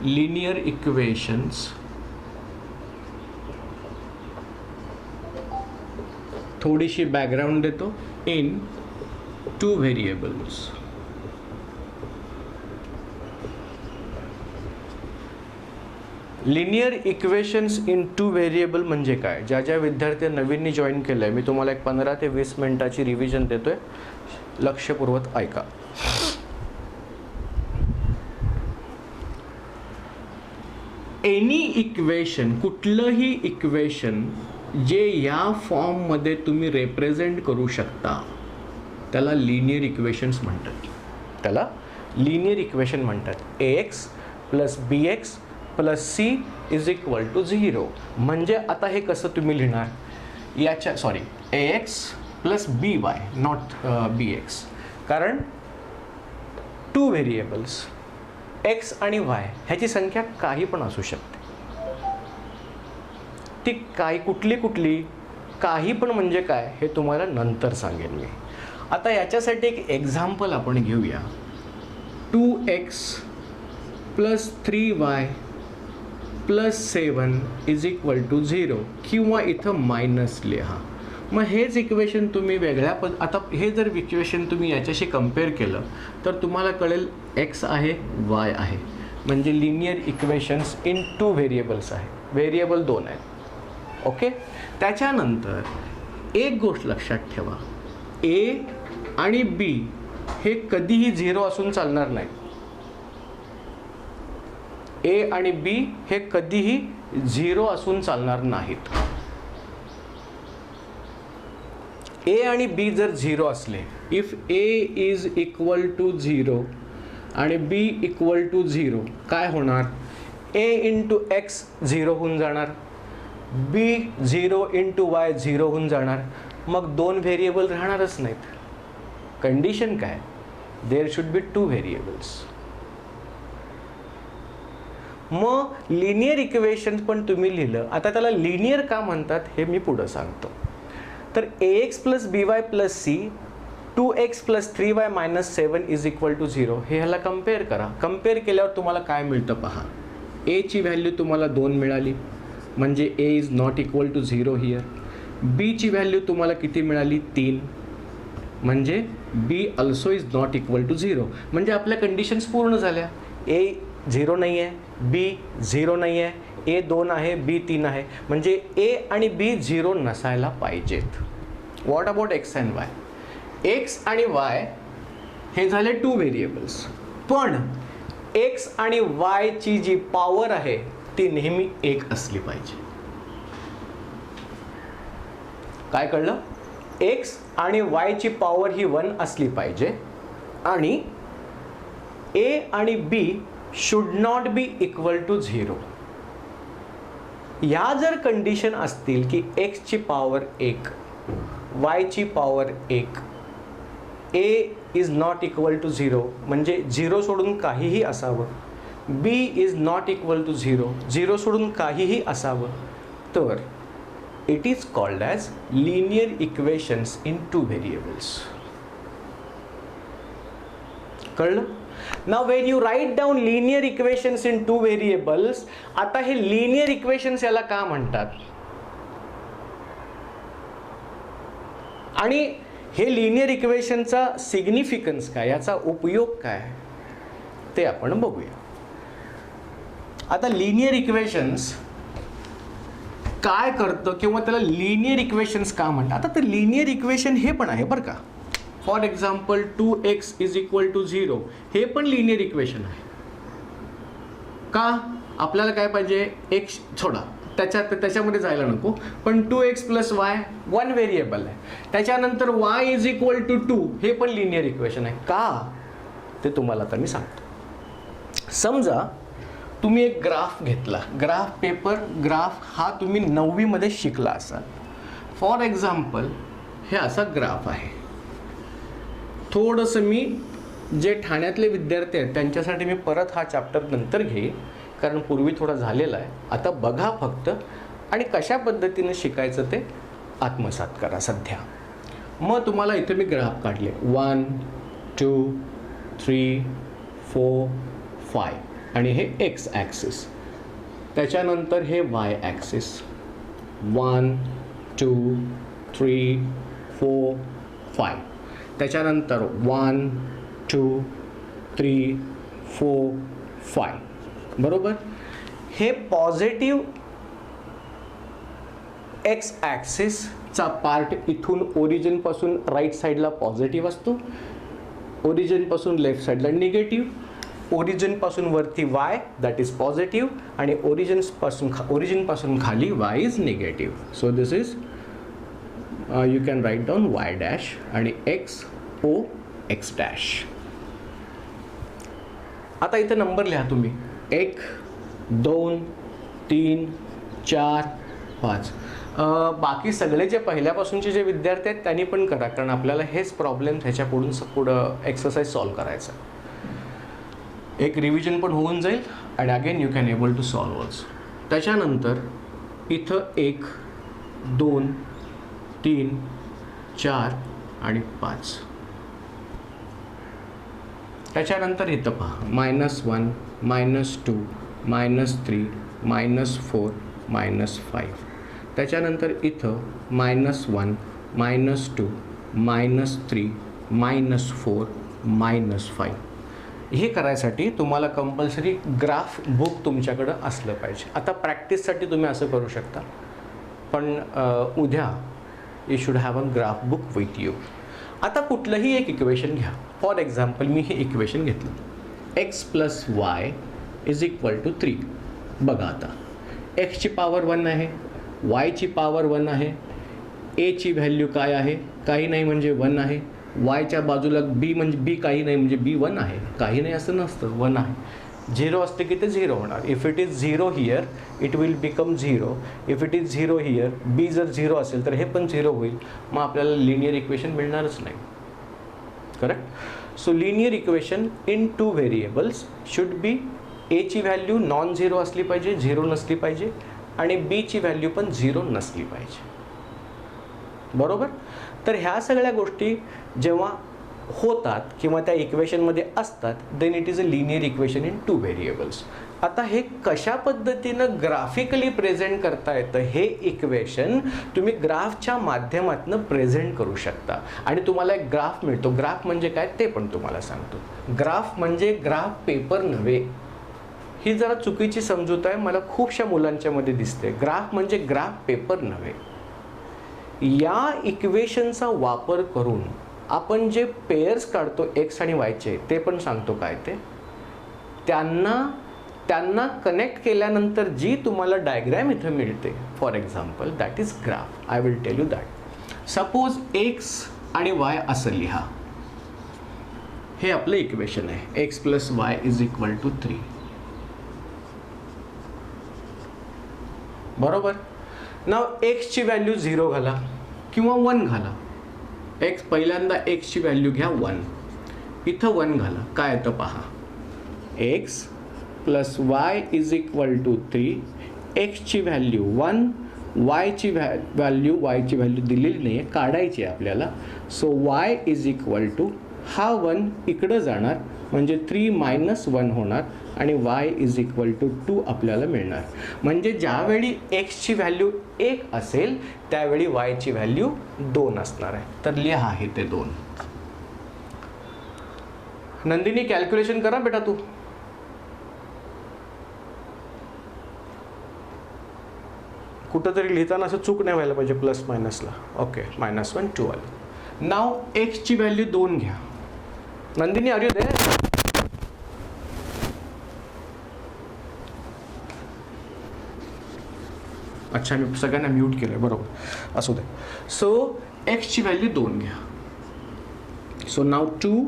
Linear equations, थोडीशी background देतो, in two variables. Linear equations in two variable म्हणजे काय? ज्या ज्या विद्यार्थी नवीननी जॉईन केलं आहे, मी तुम्हाला एक 15 ते 20 मिनिटाची रिव्हिजन देतोय, लक्षपूर्वक ऐका. एनी इक्वेशन, कुठलंही इक्वेशन जे या फॉर्ममध्ये तुम्ही रिप्रेझेंट करू शकता त्याला लिनियर इक्वेशन्स म्हणतात. त्याला लिनियर इक्वेशन म्हणतात. ax plus bx plus C is equal to 0. म्हणजे आता हे कसं तुम्ही लिहिणार? याच्या ax plus by not bx, कारण टू व्हेरिएबल्स x आणि y ह्याची संख्या काही पण असू शकते. ती कुठली काही पण म्हणजे काय हे तुम्हाला नंतर सांगेन मी. आता याच्यासाठी एक एक्झाम्पल आपण घेऊया. 2x plus 3y plus 7 is equal to 0, किंवा इथं मायनस लिहा. मग हेच इक्वेशन तुम्ही वेगळ्या आता हे जर इक्वेशन तुम्ही याच्याशी कम्पेअर केलं तर तुम्हाला कळेल x आहे y आहे, म्हणजे linear equations in two variables आहे. व्हेरिएबल 2 आहेत. ओके. त्याच्यानंतर एक गोष्ट लक्षात ठेवा, a आणि b हे कधीही 0 असून चालणार नाही. a आणि b हे कधीही 0 असून चालणार नाहीत. a आणि b जर 0 असले, if a is equal to 0 आणि b इक्वल टू 0, काय होणार? a इंटू x 0 होऊन जाणार, b 0 इंटू y 0 होऊन जाणार. मग 2 व्हेरिएबल राहणारच नाहीत. कंडिशन काय? There should be 2 variables. मग लिनियर इक्वेशन पण तुम्ही लिहिलं. आता त्याला लिनियर का म्हणतात हे मी पुढं सांगतो. तर ax plus by plus c 2x plus 3y minus 7 is equal to 0 हे ह्याला कम्पेअर करा. कम्पेअर केल्यावर तुम्हाला काय मिळतं पहा. a ची व्हॅल्यू तुम्हाला 2 मिळाली, म्हणजे a is not equal to 0 here. b ची व्हॅल्यू तुम्हाला किती मिळाली? 3, म्हणजे b also is not equal to 0. म्हणजे आपल्या कंडिशन्स पूर्ण झाल्या. a 0 नाही आहे, b 0 नाही आहे, a 2 आहे, b 3 आहे, म्हणजे a आणि b 0 नसायला पाहिजेत. What about x and y? x आणि y हे झाले 2 व्हेरिएबल्स, पण x आणि y ची जी पॉवर आहे ती नेहमी 1 असली पाहिजे. काय कळलं? x आणि y ची पॉवर ही 1 असली पाहिजे, आणि a आणि b should not be equal to 0. या जर कंडिशन असतील की x ची पॉवर 1, y ची power 1, a is not equal to 0, म्हणजे 0 सोडून काहीही असावं, b is not equal to 0, 0 सोडून काहीही असावं, तर it is called as linear equations in two variables. कळलं? Now when you write down linear equations in two variables, आता हे linear equations याला का म्हणतात आणि हे linear equationचा सिग्निफिकन्स काय, याचा उपयोग काय, ते आपण बघूया. आता linear equations काय करतं किंवा त्याला linear equations का म्हणतात? आता ते linear equation हे पण आहे बरं का. For example 2x is equal to 0 हे पण लिनियर इक्वेशन आहे. का? आपल्याला काय पाहिजे? x थोडा त्याच्यामध्ये जायला नको, पण 2x प्लस वाय 1 व्हेरिएबल आहे. त्याच्यानंतर y इज इक्वल टू 2 हे पण लिनियर इक्वेशन आहे. का ते तुम्हाला आता मी सांगतो. समजा तुम्ही एक ग्राफ घेतला, ग्राफ पेपर, ग्राफ हा तुम्ही 9वी मध्ये शिकला असाल. फॉर एक्झाम्पल हे असा ग्राफ आहे. थोडंसं मी जे ठाण्यातले विद्यार्थी आहेत त्यांच्यासाठी मी परत हा चॅप्टर नंतर घेईन, कारण पूर्वी थोडा झालेला आहे. आता बघा फक्त आणि कशा पद्धतीने शिकायचं ते आत्मसात करा सध्या. मग तुम्हाला इथे मी ग्राफ काढले 1 2 3 4 5. आणि हे एक्स ॲक्सिस. त्याच्यानंतर हे वाय ॲक्सिस 1 2 3 4 5. त्याच्यानंतर 1 2 3 4 5. बरोबर. हे पॉझिटिव्ह एक्स ॲक्सिसचा पार्ट इथून ओरिजिनपासून राईट साईडला पॉझिटिव्ह असतो, ओरिजिनपासून लेफ्ट साईडला निगेटिव्ह, ओरिजिनपासून वरती वाय दॅट इज पॉझिटिव्ह आणि ओरिजिनपासून खाली Y is negative. So this is you can write down Y dash आणि एक्स ओ एक्स डॅश. आता इथे नंबर लिहा तुम्ही 1 2 3 4 5. बाकी सगळे जे पहिल्यापासूनचे जे विद्यार्थी आहेत त्यांनी पण करा, कारण आपल्याला हेच प्रॉब्लेम ह्याच्या पुढं एक्सरसाइज सॉल्व करायचा. एक रिव्हिजन पण होऊन जाईल आणि again you can able to solve also. त्याच्यानंतर इथं 1 2 3 4 आणि 5. त्याच्यानंतर इथं पहा -1 -2 -3 -4 -5. त्याच्यानंतर इथं -1 -2 -3 -4 -5. हे करायसाठी तुम्हाला कंपल्सरी ग्राफ बुक तुमच्याकडं असलं पाहिजे. आता प्रॅक्टिससाठी तुम्ही असं करू शकता, पण उद्या you should have a graph book with you. आता कुठलंही एक इक्वेशन घ्या. फॉर एक्झाम्पल मी हे इक्वेशन घेतलं, x + y = 3. बघा आता एक्सची पॉवर 1 आहे, वायची पॉवर 1 आहे, एची व्हॅल्यू काय आहे, काही नाही म्हणजे 1 आहे. वायच्या बाजूला बी म्हणजे बी काही नाही म्हणजे बी 1 आहे, काही नाही असं नसतं, 1 आहे. 0 असते की ते 0 होणार. If it is 0 here it will become 0. If it is 0 here, B जर 0 असेल तर हे पण 0 होईल. मग आपल्याला लिनियर इक्वेशन मिळणारच नाही. Correct. So linear equation in 2 variables should be एची व्हॅल्यू नॉन 0 असली पाहिजे, 0 नसली पाहिजे, आणि बीची व्हॅल्यू पण 0 नसली पाहिजे. बरोबर. तर ह्या सगळ्या गोष्टी जेव्हा होतात किंवा त्या इक्वेशनमध्ये असतात, then it is a linear equation in 2 variables. आता हे कशा पद्धतीनं ग्राफिकली प्रेझेंट करता येतं, हे इक्वेशन तुम्ही ग्राफच्या माध्यमातून प्रेझेंट करू शकता आणि तुम्हाला एक ग्राफ मिळतो. ग्राफ म्हणजे काय ते पण तुम्हाला सांगतो. ग्राफ म्हणजे ग्राफ पेपर नव्हे. ही जरा चुकीची समजूत आहे, मला खूपशा मुलांच्यामध्ये दिसते. ग्राफ म्हणजे ग्राफ पेपर नव्हे. या इक्वेशनचा वापर करून आपण जे पेयर्स काढतो एक्स आणि वायचे, ते पण सांगतो काय ते. त्यांना कनेक्ट केल्यानंतर जी तुम्हाला डायग्रॅम इथं मिळते, for example that is graph. I will tell you that. Suppose X आणि वाय असं लिहा. हे आपलं इक्वेशन आहे, x + y = 3. बरोबर. नाव एक्सची व्हॅल्यू 0 घाला किंवा 1 घाला. एक्स पहिल्यांदा एक्सची व्हॅल्यू घ्या 1, इथं 1 घाला. काय येतं पहा, x + y = 3. एक्सची व्हॅल्यू 1, वायची व्हॅल्यू दिलेली नाही आहे, काढायची आहे आपल्याला. सो y = हा 1 इकडं जाणार म्हणजे 3 - 1 होणार आणि y = 2 आपल्याला मिळणार. म्हणजे ज्यावेळी एक्सची व्हॅल्यू 1 असेल त्यावेळी वायची व्हॅल्यू 2 असणार आहे. तर लिहा आहे ते 2. नंदिनी कॅल्क्युलेशन करा बेटा तू. कुठंतरी लिहिताना असं चूक नाही व्हायला पाहिजे प्लस मायनसला. ओके, -1 2 आलं. नाव एक्सची व्हॅल्यू 2 घ्या. Nandini are you there? अच्छा, मी सगळ्यांना म्यूट केलं. बरोबर, असू दे. सो एक्सची व्हॅल्यू 2 घ्या. सो नाव 2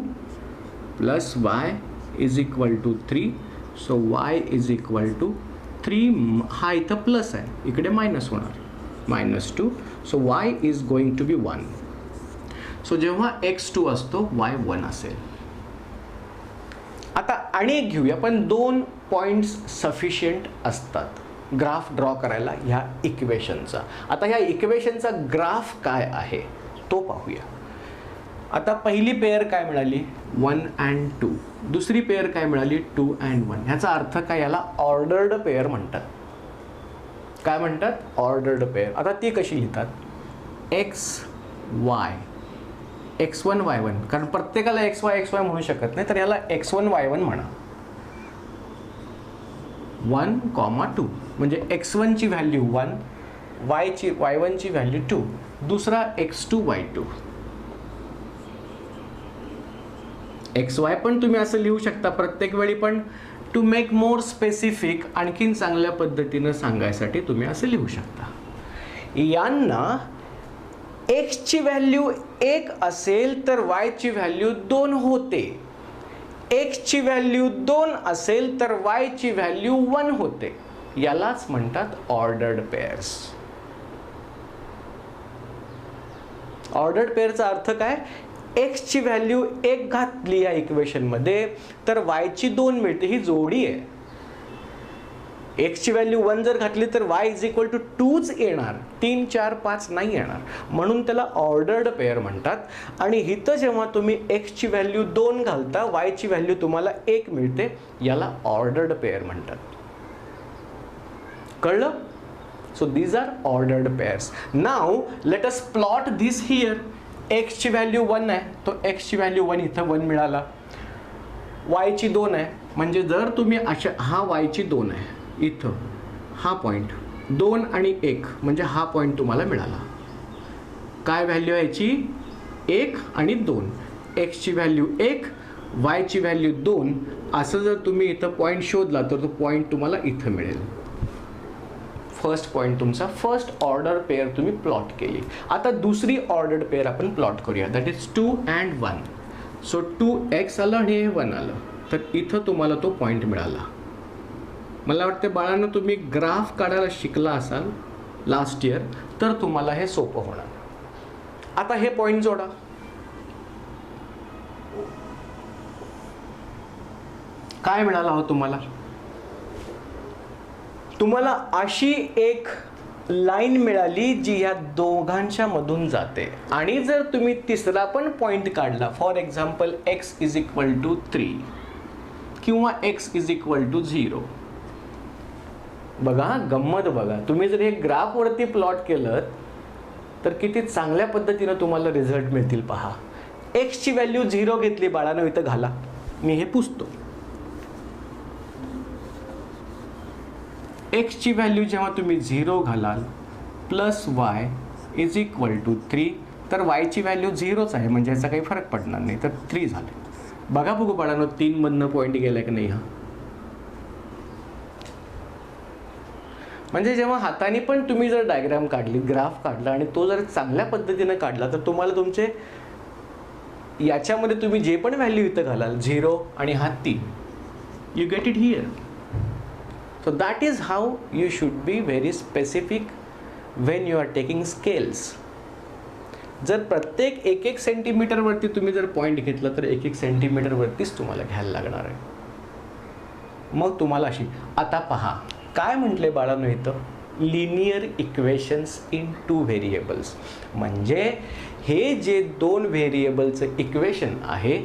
+ y = 3. So y = 3. हा इथं प्लस आहे, इकडे मायनस होणार, -2. So y is going to be 1. So जेव्हा x2 असतो y 1 असेल. आता आणि एक घेऊया, पण 2 पॉईंट्स सफिशियंट असतात ग्राफ ड्रॉ करायला ह्या इक्वेशनचा. आता ह्या इक्वेशनचा ग्राफ काय आहे तो पाहूया. आता पहिली पेअर काय मिळाली 1 and 2, दुसरी पेअर काय मिळाली 2 and 1. ह्याचा अर्थ काय, याला ऑर्डर्ड पेअर म्हणतात. काय म्हणतात, ऑर्डर्ड पेअर. आता ती कशी लिहितात, XY x1 y1, कारण प्रत्येकाला xy म्हणू शकत नाही, तर याला x1 y1 म्हणा. 1, 2 म्हणजे x1 ची व्हॅल्यू 1, y1 ची व्हॅल्यू 2, दुसरा x2 y2. XY पण तुम्ही असं लिहू शकता प्रत्येक वेळी, पण टू मेक मोर स्पेसिफिक, आणखीन चांगल्या पद्धतीनं सांगायसाठी तुम्ही असं लिहू शकता. यांना x ची व्हॅल्यू 1 असेल तर y ची व्हॅल्यू 2 होते, x ची व्हॅल्यू 2 असेल तर y ची व्हॅल्यू 1 होते. यालाच म्हणतात ऑर्डर्ड पेअर्स. ऑर्डर्ड पेअरचा अर्थ काय, x ची व्हॅल्यू 1 घातली या इक्वेशन मध्ये तर y ची 2 मिळते. ही जोडी आहे. x ची व्हॅल्यू 1 जर घातली तर y इज इक्वल टू 2च येणार, 3, 4, 5 नाही येणार. म्हणून त्याला ऑर्डर्ड पेअर म्हणतात. आणि इथं जेव्हा तुम्ही x ची व्हॅल्यू 2 घालता, y ची व्हॅल्यू तुम्हाला 1 मिळते, याला ऑर्डर्ड पेअर म्हणतात. कळलं? So these are ordered pairs. Now let us plot this here. x ची व्हॅल्यू 1 आहे, तो x ची व्हॅल्यू 1 इथं 1 मिळाला. y ची 2 आहे, म्हणजे जर तुम्ही अशा, हा y ची 2 आहे इथं, हा पॉईंट 2 आणि 1 म्हणजे हा पॉईंट तुम्हाला मिळाला. काय व्हॅल्यू आहे याची, 1 आणि 2. x ची व्हॅल्यू 1, y ची व्हॅल्यू 2. असं जर तुम्ही इथं पॉईंट शोधला तर तो पॉईंट तुम्हाला इथं मिळेल. फर्स्ट पॉईंट तुमचा, फर्स्ट ऑर्डर पेअर तुम्ही प्लॉट केली. आता दुसरी ऑर्डर्ड पेअर आपण प्लॉट करूया, that is 2 and 1. So 2x आलं आणि 1 आलं, तर इथं तुम्हाला तो पॉईंट मिळाला. मला वाटतं बाळांनो तुम्ही ग्राफ काढायला शिकला असाल लास्ट इयर, तर तुम्हाला हे सोपं होणार. आता हे पॉईंट जोडा. काय मिळाला हो तुम्हाला, तुम्हाला अशी एक लाईन मिळाली जी या दोघांच्या मधून जाते. आणि जर तुम्ही तिसरा पण पॉईंट काढला, for example x is equal to 3 किंवा x इज इक्वल टू 0. बघा गंमत बघा, तुम्ही जर हे ग्राफ वरती प्लॉट केलं तर किती चांगल्या पद्धतीनं तुम्हाला रिझल्ट मिळतील. पहा, x ची व्हॅल्यू 0 घेतली बाळानं, इथं घाला, मी हे पुसतो. x ची व्हॅल्यू जेव्हा तुम्ही 0 घालाल plus y is equal to 3, तर y ची व्हॅल्यू 0च आहे, म्हणजे याचा काही फरक पडणार नाही, तर 3 झाले. बघा बघू बाळांनो, 3 मधनं पॉईंट गेला की नाही. हा म्हणजे जेव्हा हाताने पण तुम्ही जर डायग्राम काढली, ग्राफ काढला आणि तो जर चांगल्या पद्धतीने काढला, तर तुम्हाला तुमचे याच्यामध्ये तुम्ही जे पण व्हॅल्यू इथं घालाल, 0 आणि हा 3, you get it here. So that is how you should be very specific when you are taking scales. जर प्रत्येक 1-1 सेंटीमीटर वरती तुम्ही जर पॉईंट घेतला तर 1-1 सेंटीमीटर वरतीच तुम्हाला घ्यायला लागणार आहे. मग तुम्हाला अशी, आता पहा काय म्हटले बाळांनो इथं, लिनियर इक्वेशन्स इन 2 व्हेरिएबल्स. म्हणजे हे जे 2 व्हेरिएबलचं इक्वेशन आहे,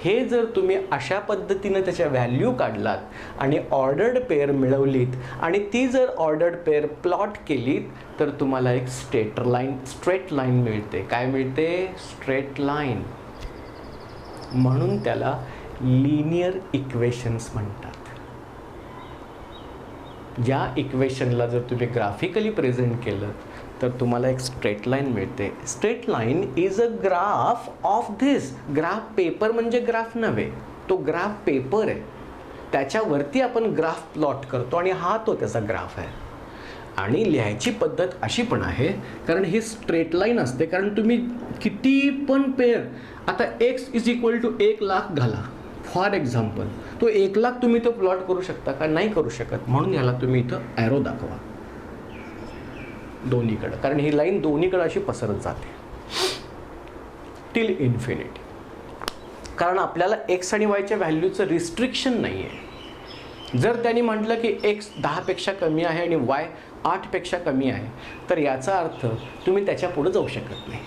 हे जर तुम्ही अशा पद्धतीने त्याच्या व्हॅल्यू काढलात आणि ऑर्डर्ड पेअर मिळवलीत आणि ती जर ऑर्डर्ड पेअर प्लॉट केलीत, तर तुम्हाला एक स्ट्रेट लाईन मिळते. काय मिळते, स्ट्रेट लाईन. म्हणून त्याला लिनियर इक्वेशन्स म्हणतात. या इक्वेशनला जर तुम्ही ग्राफिकली प्रेझेंट केलं तर तुम्हाला एक स्ट्रेट लाईन मिळते. Straight line is a graph of this. Graph paper म्हणजे ग्राफ नव्हे, तो ग्राफ पेपर आहे, त्याच्यावरती आपण ग्राफ प्लॉट करतो आणि हा तो त्याचा ग्राफ आहे. आणि लिहायची पद्धत अशी पण आहे, कारण ही स्ट्रेट लाईन असते, कारण तुम्ही किती पण पेअर, आता x इज इक्वल टू 1,00,000 घाला फॉर एक्झाम्पल, तो 1,00,000 तुम्ही तो प्लॉट करू शकता का, नाही करू शकत. म्हणून याला तुम्ही इथं ॲरो दाखवा दोन्हीकडं, कारण ही लाईन दोन्हीकडं अशी पसरत जाते टिल इन्फिनिटी. कारण आपल्याला x आणि y च्या व्हॅल्यूचं रिस्ट्रिक्शन नाही आहे. जर त्यांनी म्हटलं की x 10पेक्षा कमी आहे आणि y 8पेक्षा कमी आहे, तर याचा अर्थ तुम्ही त्याच्या पुढे जाऊ शकत नाही.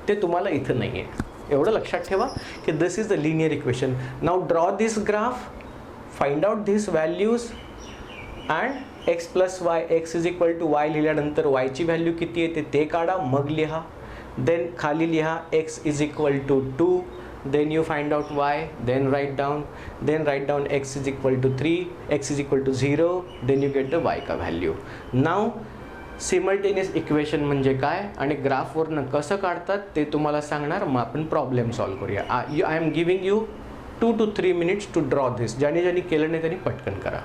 ते तुम्हाला इथं नाही आहे. एवढं लक्षात ठेवा की this is the linear equation. Now draw this graph, find out this values and X plus Y, X is equal to Y लिहिल्यानंतर वायची व्हॅल्यू किती येते ते काढा, मग लिहा. देन खाली लिहा X is equal to 2, then you find out y, then write down x is equal to 3, x is equal to 0, then you get the y का value. Now simultaneous equation म्हणजे काय आणि ग्राफवरनं कसं काढतात ते तुम्हाला सांगणार, मग आपण प्रॉब्लेम सॉल्व करूया. I am giving you 2 to 3 minutes to draw this. ज्याने केलं नाही त्यांनी पटकन करा.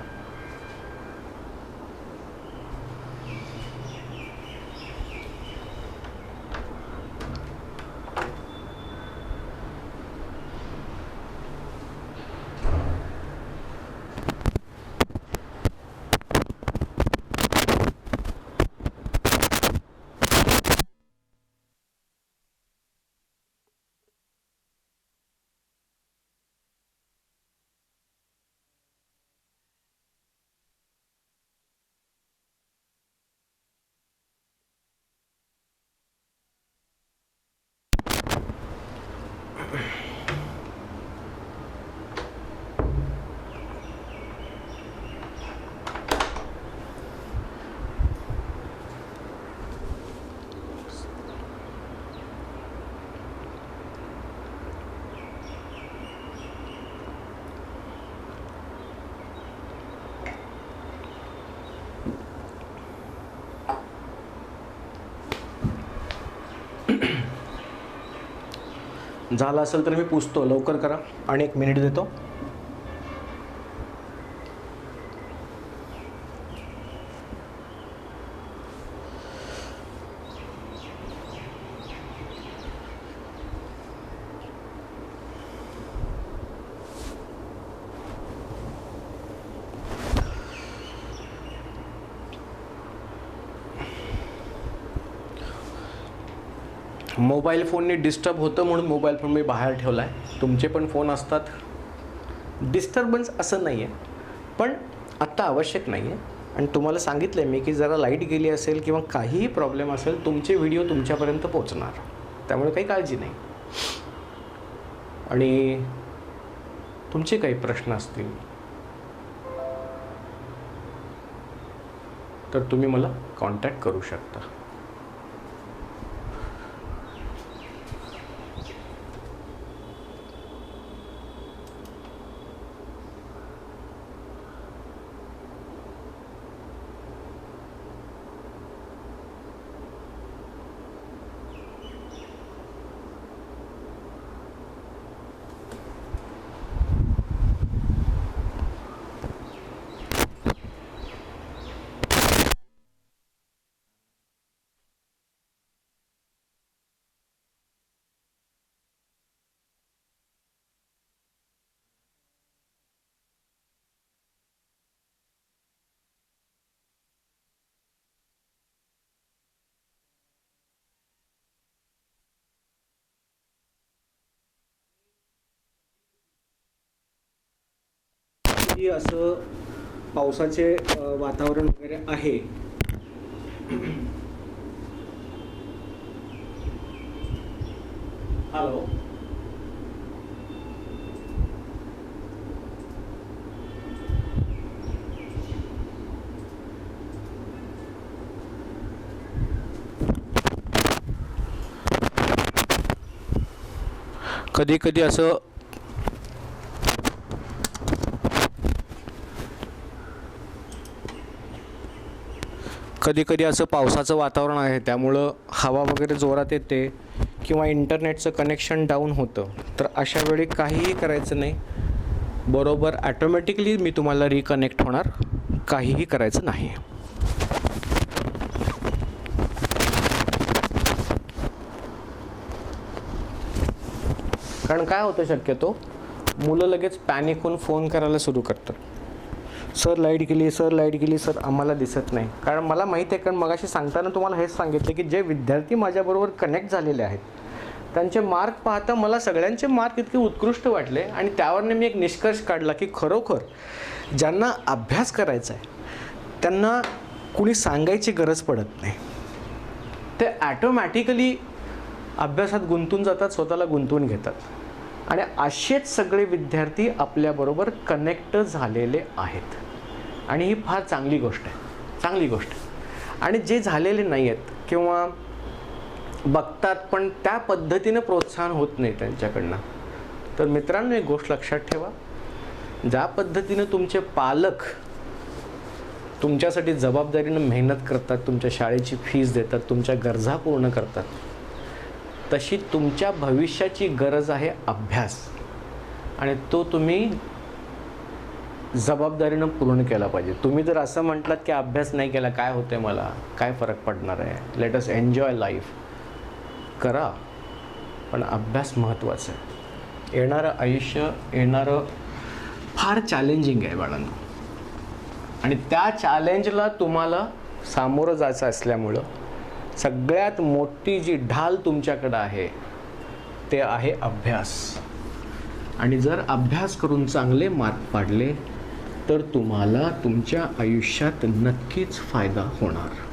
झालं असेल तर मी पुसतो, लवकर करा आणि 1 मिनिट देतो. मोबाईल फोनने डिस्टर्ब होतं म्हणून मोबाईल फोन मी बाहेर ठेवला आहे. तुमचे पण फोन असतात, डिस्टर्बन्स असं नाही आहे, पण आत्ता आवश्यक नाही आहे. आणि तुम्हाला सांगितलं आहे मी की जरा लाईट गेली असेल किंवा काहीही प्रॉब्लेम असेल तुमचे व्हिडिओ तुमच्यापर्यंत पोहोचणार, त्यामुळे काही काळजी नाही. आणि तुमचे काही प्रश्न असतील तर तुम्ही मला कॉन्टॅक्ट करू शकता. असं पावसाचे वातावरण वगैरे आहे. हॅलो, कधी कधी असं पावसाचं वातावरण आहे, त्यामुळं हवा वगैरे जोरात येते किंवा इंटरनेटचं कनेक्शन डाऊन होतं. तर अशा वेळी काहीही करायचं नाही, बरोबर ॲटोमॅटिकली मी तुम्हाला रिकनेक्ट होणार, काहीही करायचं नाही. कारण काय होतं, शक्यतो मुलं लगेच पॅनिक होऊन फोन करायला सुरू करतात, सर लाईट गेली, सर लाईट गेली, सर आम्हाला दिसत नाही. कारण मला माहीत आहे, कारण मगाशी सांगताना तुम्हाला हेच सांगितलं की जे विद्यार्थी माझ्याबरोबर कनेक्ट झालेले आहेत त्यांचे मार्क पाहता मला सगळ्यांचे मार्क इतके उत्कृष्ट वाटले. आणि त्यावरने मी एक निष्कर्ष काढला की खरोखर ज्यांना अभ्यास करायचा आहे त्यांना कुणी सांगायची गरज पडत नाही, ते ॲटोमॅटिकली अभ्यासात गुंतून जातात, स्वतःला गुंतवून घेतात आणि असेच सगळे विद्यार्थी आपल्याबरोबर कनेक्ट झालेले आहेत आणि ही फार चांगली गोष्ट आहे, चांगली गोष्ट. आणि जे झालेले नाही आहेत किंवा बघतात पण त्या पद्धतीनं प्रोत्साहन होत नाही त्यांच्याकडनं, तर मित्रांनो एक गोष्ट लक्षात ठेवा, ज्या पद्धतीनं तुमचे पालक तुमच्यासाठी जबाबदारीनं मेहनत करतात, तुमच्या शाळेची फीस देतात, तुमच्या गरजा पूर्ण करतात, तशी तुमच्या भविष्याची गरज आहे अभ्यास आणि तो तुम्ही जबाबदारीनं पूर्ण केला पाहिजे. तुम्ही जर असं म्हटलात की अभ्यास नाही केला काय होते, मला काय फरक पडणार आहे, लेट अस एन्जॉय लाईफ, करा पण अभ्यास महत्त्वाचा आहे. येणारं आयुष्य फार चॅलेंजिंग आहे बाळांनो आणि त्या चॅलेंजला तुम्हाला सामोरं जायचं असल्यामुळं सगळ्यात मोठी जी ढाल तुमच्याकडं आहे ते आहे अभ्यास. आणि जर अभ्यास करून चांगले मार्क पाडले तर तुम्हाला तुमच्या आयुष्यात नक्कीच फायदा होणार.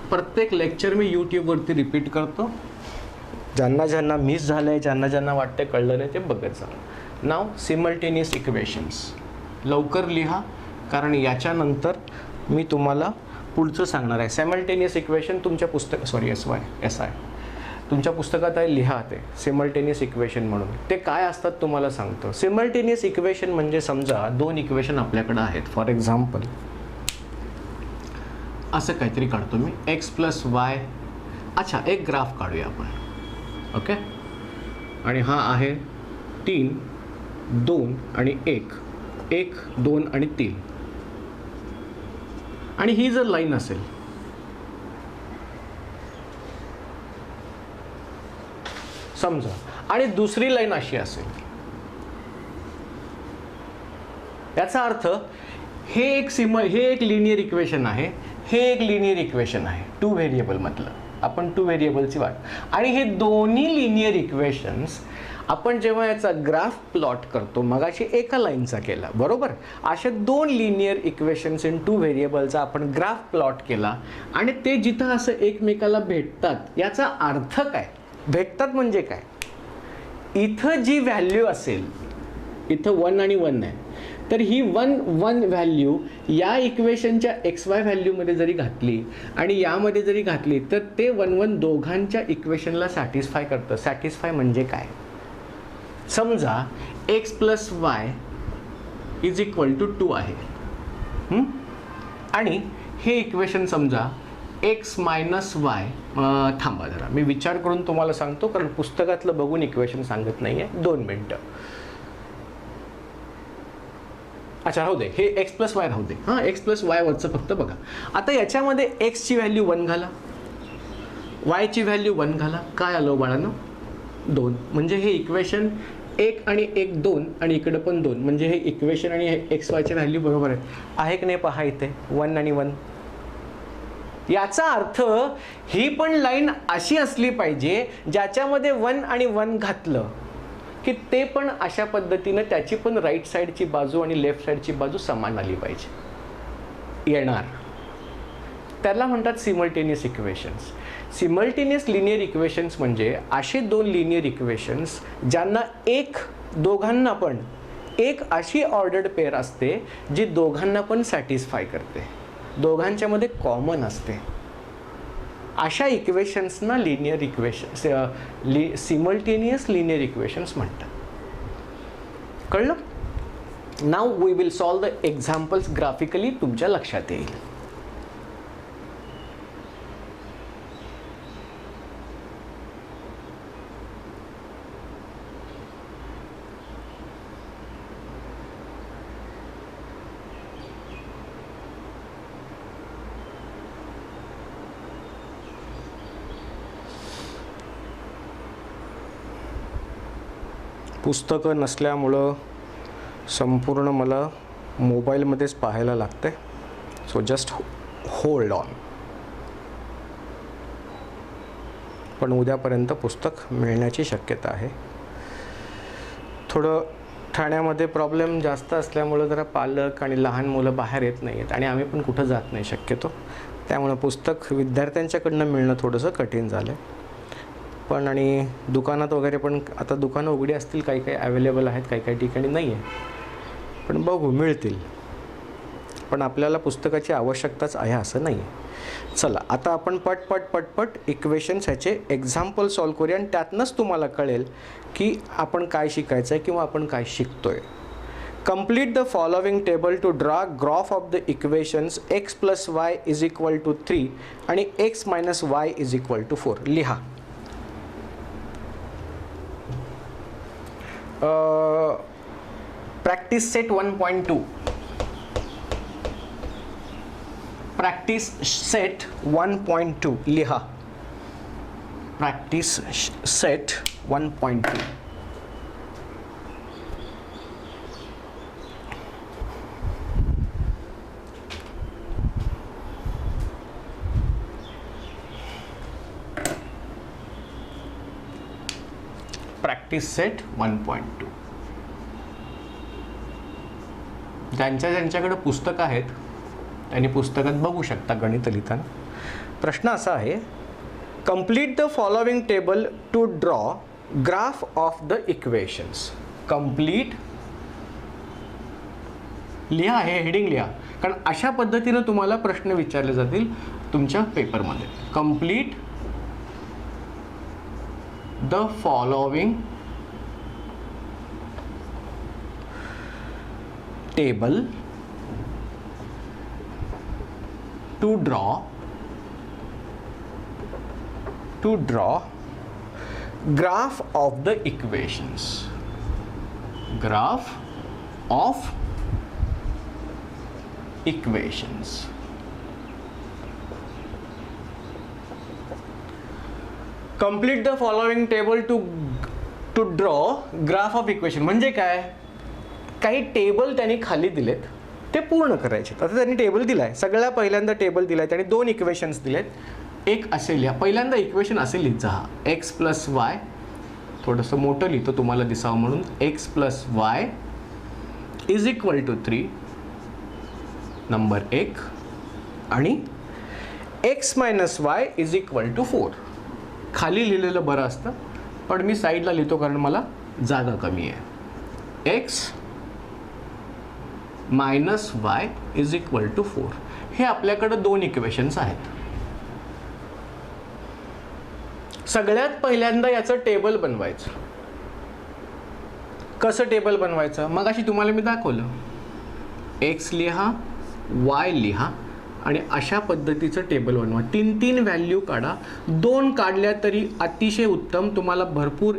प्रत्येक लेक्चर मी यूट्यूबवरती रिपीट करतो, ज्यांना ज्यांना मिस झालं आहे, ज्यांना ज्यांना वाटतं कळलं नाही ते बघत जा. नाव सिमल्टेनियस इक्वेशन्स लवकर लिहा, कारण याच्यानंतर मी तुम्हाला पुढचं सांगणार आहे. सायमल्टेनियस इक्वेशन तुमच्या एस आय तुमच्या पुस्तकात आहे, लिहा ते सिमल्टेनियस इक्वेशन म्हणून. ते काय असतात तुम्हाला सांगतो. सिमल्टेनियस इक्वेशन म्हणजे समजा दोन इक्वेशन आपल्याकडे आहेत. फॉर एक्झाम्पल असं काहीतरी काढतो मी, एक्स प्लस वाय. अच्छा, एक ग्राफ काढूया आपण, ओके. आणि हा आहे 3, 2 आणि 1, 1, 2 आणि 3. आणि ही जर लाईन असेल, समजा, आणि दुसरी लाईन अशी असेल, याचा अर्थ हे एक लिनियर इक्वेशन आहे, हे एक लिनियर इक्वेशन आहे, 2 व्हेरिएबल मधलं. आपण 2 व्हेरिएबलची वाट. आणि हे दोन्ही लिनियर इक्वेशन्स आपण जेव्हा याचा ग्राफ प्लॉट करतो, मगाशी एका लाईनचा केला बरोबर, अशा 2 लिनियर इक्वेशन्स इन 2 व्हेरिएबलचा आपण ग्राफ प्लॉट केला आणि ते जिथं असं एकमेकाला भेटतात, याचा अर्थ काय, भेटतात म्हणजे काय, इथं जी व्हॅल्यू असेल, इथं 1 आणि 1 आहे, तर ही 1, 1 व्हॅल्यू या इक्वेशनच्या एक्स वाय व्हॅल्यूमध्ये जरी घातली आणि यामध्ये जरी घातली तर ते 1, 1 दोघांच्या इक्वेशनला सॅटिस्फाय करतं. सॅटिस्फाय म्हणजे काय, समजा X plus Y is equal to 2 आहे आणि हे इक्वेशन समजा एक्स मायनस वाय. थांबा जरा, मी विचार करून तुम्हाला सांगतो, कारण पुस्तकातलं बघून इक्वेशन सांगत नाही आहे. 2 मिनटं. अच्छा, राहू दे, हे एक्स प्लस वाय राहू दे. हां, एक्स प्लस वाय वरचं फक्त बघा. आता याच्यामध्ये एक्सची व्हॅल्यू 1 घाला, वायची व्हॅल्यू 1 घाला. काय आलं बाळांनो, 2. म्हणजे हे इक्वेशन 1 आणि 1 2 आणि इकडं पण 2, म्हणजे हे इक्वेशन आणि एक्स वायच्या व्हॅल्यू बरोबर आहे की नाही. पहा इथे 1 आणि 1. याचा अर्थ ही पण लाईन अशी असली पाहिजे ज्याच्यामध्ये 1 आणि 1 घातलं की ते पण अशा पद्धतीनं त्याची पण राईट साईडची बाजू आणि लेफ्ट साईडची बाजू समान आली पाहिजे, येणार. त्याला म्हणतात simultaneous equations. Simultaneous linear equations म्हणजे असे 2 लिनियर इक्वेशन्स ज्यांना दोघांना पण एक अशी ऑर्डर्ड पेअर असते जी दोघांना पण सॅटिस्फाय करते, दोघांच्यामध्ये कॉमन असते. अशा इक्वेशन्सना linear equations, simultaneous linear equations म्हणतात. कळलं. Now we will solve the examples graphically, तुमच्या लक्षात येईल. पुस्तकं नसल्यामुळं संपूर्ण मला मोबाईलमध्येच पाहायला लागते. So just hold on. पण उद्यापर्यंत पुस्तक मिळण्याची शक्यता आहे. थोडं ठाण्यामध्ये प्रॉब्लेम जास्त असल्यामुळं जरा पालक आणि लहान मुलं बाहेर येत नाही आहेत आणि आम्ही पण कुठं जात नाही शक्यतो. त्यामुळे पुस्तक विद्यार्थ्यांच्याकडनं मिळणं थोडंसं कठीण झालं आहे. पण आणि दुकानात वगैरे पण आता दुकानं उघडी असतील, काही काही अवेलेबल आहेत, काही काही ठिकाणी नाही आहे, पण बघू मिळतील. पण आपल्याला पुस्तकाची आवश्यकताच आहे असं नाही आहे. चला आता आपण पटपट इक्वेशन्स ह्याचे एक्झाम्पल सॉल्व करूया आणि त्यातनंच तुम्हाला कळेल की आपण काय शिकायचं आहे किंवा आपण काय शिकतोय. Complete the following table to draw graph of the equations x plus Y is equal to 3 आणि x minus Y is equal to 4. लिहा. Practice set 1.2. प्रॅक्टिस सेट 1.2 लिहा. Practice set 1.2. Practice set 1.2. ज्यांच्याकडे पुस्तकं आहेत त्यांनी पुस्तकात बघू शकता गणित लिहिताना. प्रश्न असा आहे, complete the following table to draw graph of the equations. Complete लिहा, हे हेडिंग लिहा, कारण अशा पद्धतीनं तुम्हाला प्रश्न विचारले जातील तुमच्या पेपरमध्ये. Complete the following table to draw graph of the equations. Graph of equations. Complete the following table to draw graph of equation. म्हणजे काय, काही टेबल त्यांनी खाली दिलेत, ते पूर्ण करायचे. आता त्यांनी टेबल दिलाय, सगळ्या पहिल्यांदा टेबल दिलाय, त्यांनी 2 इक्वेशन्स दिलेत. एक असे लिहा, पहिल्यांदा इक्वेशन असे लिहित जा, एक्स प्लस वाय, थोडंसं मोठं लिहितो तुम्हाला दिसावं म्हणून, X plus Y is equal to 3 number 1 आणि X minus Y is equal to 4. खाली लिहिलेलं बरं असतं, पण मी साईडला लिहितो कारण मला जागा कमी आहे. X minus Y is equal to 4. हे आपल्याकडं 2 इक्वेशन्स आहेत. सगळ्यात पहिल्यांदा याचं टेबल बनवायचं. कसं टेबल बनवायचं, मगाशी तुम्हाला मी दाखवलं. एक्स लिहा, वाय लिहा आणि अशा पद्धतीचं टेबल बनवा. 3 व्हॅल्यू काढा. 2 काढल्या तरी अतिशय उत्तम, तुम्हाला भरपूर,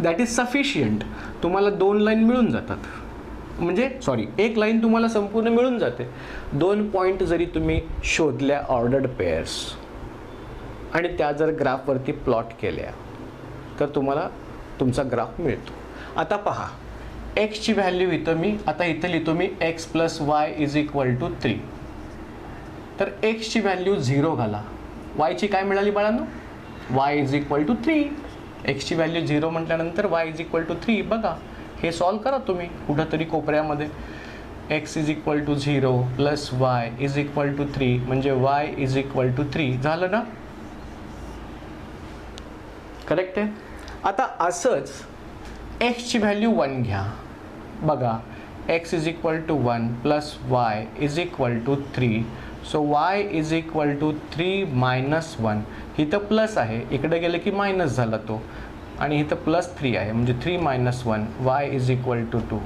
दॅट इज सफिशियंट. तुम्हाला 2 लाईन मिळून जातात, म्हणजे सॉरी 1 लाईन तुम्हाला संपूर्ण मिळून जाते. 2 पॉईंट जरी तुम्ही शोधल्या ऑर्डर्ड पेअर्स आणि त्या जर ग्राफवरती प्लॉट केल्या तर तुम्हाला तुमचा ग्राफ मिळतो. आता पहा, एक्सची व्हॅल्यू इथं मी आता इथं लिहितो मी X plus Y is equal to 3. तर एक्सची व्हॅल्यू 0 घाला. वायची काय मिळाली बाळांनो, वाय इज इक्वल टू 3. एक्सची व्हॅल्यू 0 म्हटल्यानंतर वाय इज इक्वल टू 3. बघा, हे सॉल्व करा तुम्ही कुठंतरी कोपऱ्यामध्ये. X is equal to 0 plus Y is equal to 3 म्हणजे वाय इज इक्वल टू 3 झालं ना, करेक्ट आहे. आता असंच एक्सची व्हॅल्यू 1 घ्या. बघा, X is equal to 1 plus Y is equal to 3. So Y is equal to 3 minus 1. इथं प्लस आहे, इकडे गेलं की मायनस झाला तो, आणि इथं प्लस 3 आहे म्हणजे 3 minus 1. Y is equal to 2.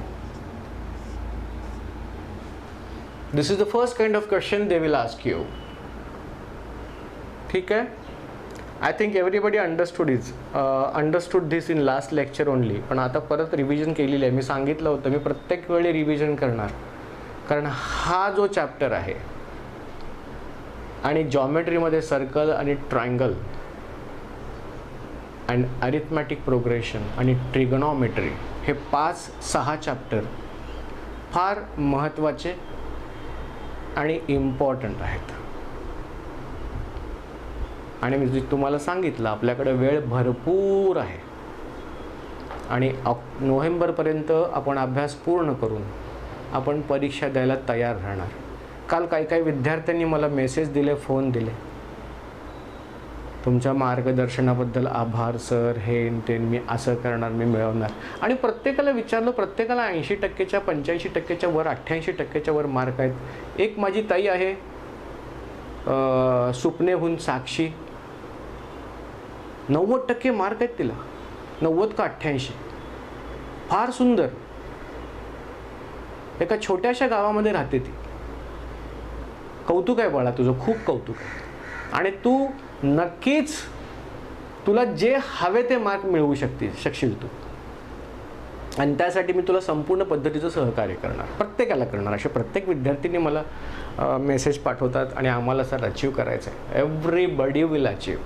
This is the first kind of question they will ask you. ठीक आहे. I think everybody understood this in last lecture only. पण आता परत रिव्हिजन केलेली आहे. मी सांगितलं होतं मी प्रत्येक वेळी रिव्हिजन करणार, कारण हा जो चॅप्टर आहे आणि जॉमेट्रीमध्ये सर्कल आणि ट्रायंगल अँड अरिथमॅटिक प्रोग्रेशन आणि ट्रिगोनॉमेट्री हे 5-6 चॅप्टर फार महत्त्वाचे आणि इम्पॉर्टंट आहेत. आणि मी तुम्हाला सांगितलं आपल्याकडे वेळ भरपूर आहे आणि नोव्हेंबरपर्यंत आपण अभ्यास पूर्ण करून आपण परीक्षा द्यायला तयार राहणार. काल काही विद्यार्थ्यांनी मला मेसेज दिले, फोन दिले, तुमच्या मार्गदर्शनाबद्दल आभार सर, हे ते मी असं करणार, मी मिळवणार. आणि प्रत्येकाला विचारलं, प्रत्येकाला 80%च्या 85%च्या वर 88%च्या वर मार्क आहेत. एक माझी ताई आहे सुपनेहून, साक्षी, 90% मार्क आहेत तिला, 90 का 88. फार सुंदर. एका छोट्याशा गावामध्ये राहते ती. कौतुक आहे बाळा तुझं, खूप कौतुक आहे. आणि तू नक्कीच, तुला जे हवे ते मार्क मिळवू शकशील तू. आणि त्यासाठी मी तुला संपूर्ण पद्धतीचं सहकार्य करणार, प्रत्येकाला करणार. असे प्रत्येक विद्यार्थींनी मला मेसेज पाठवतात आणि आम्हाला सर अचीव करायचं आहे. Everybody will achieve.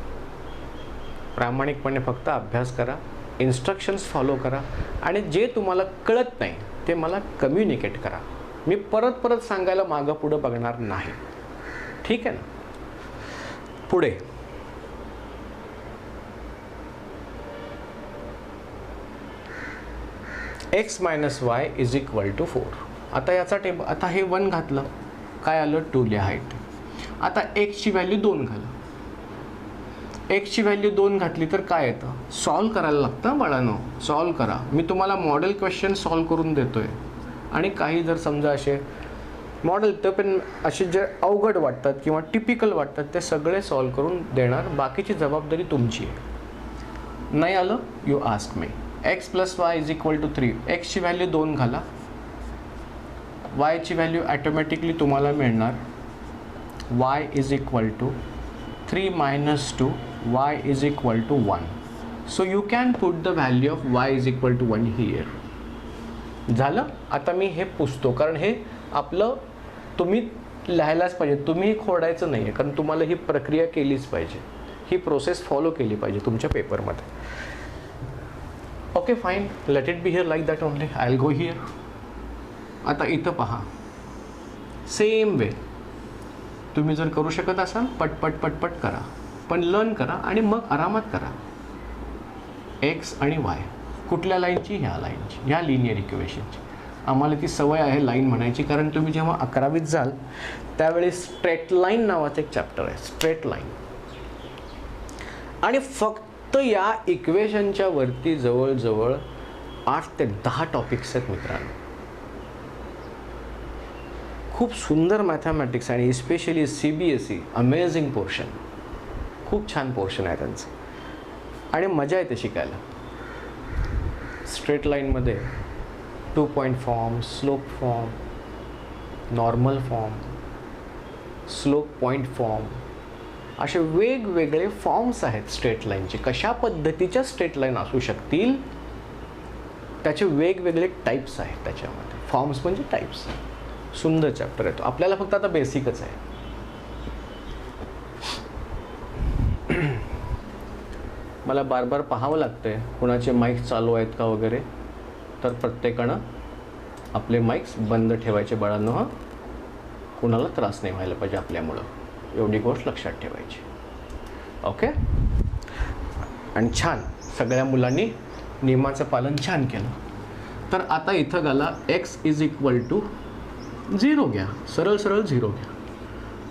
प्रामाणिकपणे फक्त अभ्यास करा, इन्स्ट्रक्शन्स फॉलो करा आणि जे तुम्हाला कळत नाही ते मला कम्युनिकेट करा. मी परत परत सांगायला मागं पुढं बघणार नाही. ठीक आहे ना. पुढे x minus Y is equal to 4. आता याचा टेबल, आता हे 1 घातलं, काय आलं 2 लिहा इथे. आता एक्सची व्हॅल्यू 2 घाला. एक्सची व्हॅल्यू 2 घातली तर काय येतं, सॉल्व करायला लागतं बाळांनो. सॉल्व करा. मी तुम्हाला मॉडेल क्वेश्चन सॉल्व करून देतोय आणि काही जर समजा असे मॉडेल तर पण असे जे अवघड वाटतात किंवा टिपिकल वाटतात ते सगळे सॉल्व करून देणार. बाकीची जबाबदारी तुमची आहे. नाही आलं, you ask me. X plus Y is equal to 3. एक्सची व्हॅल्यू 2 घाला, वायची व्हॅल्यू ॲटोमॅटिकली तुम्हाला मिळणार Y is equal to 3 minus 2, y is equal to 1. So you can put the value of y is equal to 1 here. झालं. आता मी हे पुसतो, कारण हे आपलं तुम्ही लिहायलाच पाहिजे, तुम्ही खोडायचं नाही आहे, कारण तुम्हाला ही प्रक्रिया केलीच पाहिजे, ही प्रोसेस फॉलो केली पाहिजे तुमच्या पेपरमध्ये. Okay fine, let it be here like that only. I will go here. आता इथं पहा, सेम वे तुम्ही जर करू शकत असाल पटपट पटपट करा, पण लर्न करा आणि मग आरामात करा. एक्स आणि वाय कुठल्या लाईनची, ह्या लाईनची, ह्या लिनियर इक्वेशनची. आम्हाला ती सवय आहे लाईन म्हणायची, कारण तुम्ही जेव्हा 11वीत जाल त्यावेळी स्ट्रेट लाईन नावाचं एक चॅप्टर आहे, स्ट्रेट लाईन. आणि फक्त या इक्वेशनच्या वरती जवळजवळ 8 ते 10 टॉपिक्स आहेत मित्रांनो. खूप सुंदर मॅथमॅटिक्स आणि स्पेशली CBSE अमेझिंग पोर्शन, खूप छान पोर्शन आहे त्यांचं आणि मजा येते शिकायला. स्ट्रेट लाईनमध्ये 2 point form, slope form, normal form, slope point form, असे वेगवेगळे फॉर्म्स आहेत स्ट्रेट लाईनचे. कशा पद्धतीच्या स्ट्रेट लाईन असू शकतील त्याचे वेगवेगळे टाईप्स आहेत त्याच्यामध्ये. फॉर्म्स म्हणजे टाईप्स. सुंदर चॅप्टर आहे तो. आपल्याला फक्त आता बेसिकच आहे. मला बार बार पाहावं लागतंय कुणाचे माईक चालू आहेत का वगैरे, तर प्रत्येकानं आपले माईक्स बंद ठेवायचे बाळांनो. हां, कुणाला त्रास नाही व्हायला पाहिजे आपल्यामुळं, एवढी गोष्ट लक्षात ठेवायची. ओके. आणि छान सगळ्या मुलांनी नियमाचं पालन छान केलं. तर आता इथं घाला एक्स इज इक्वल टू 0 घ्या, सरळ सरळ 0 घ्या.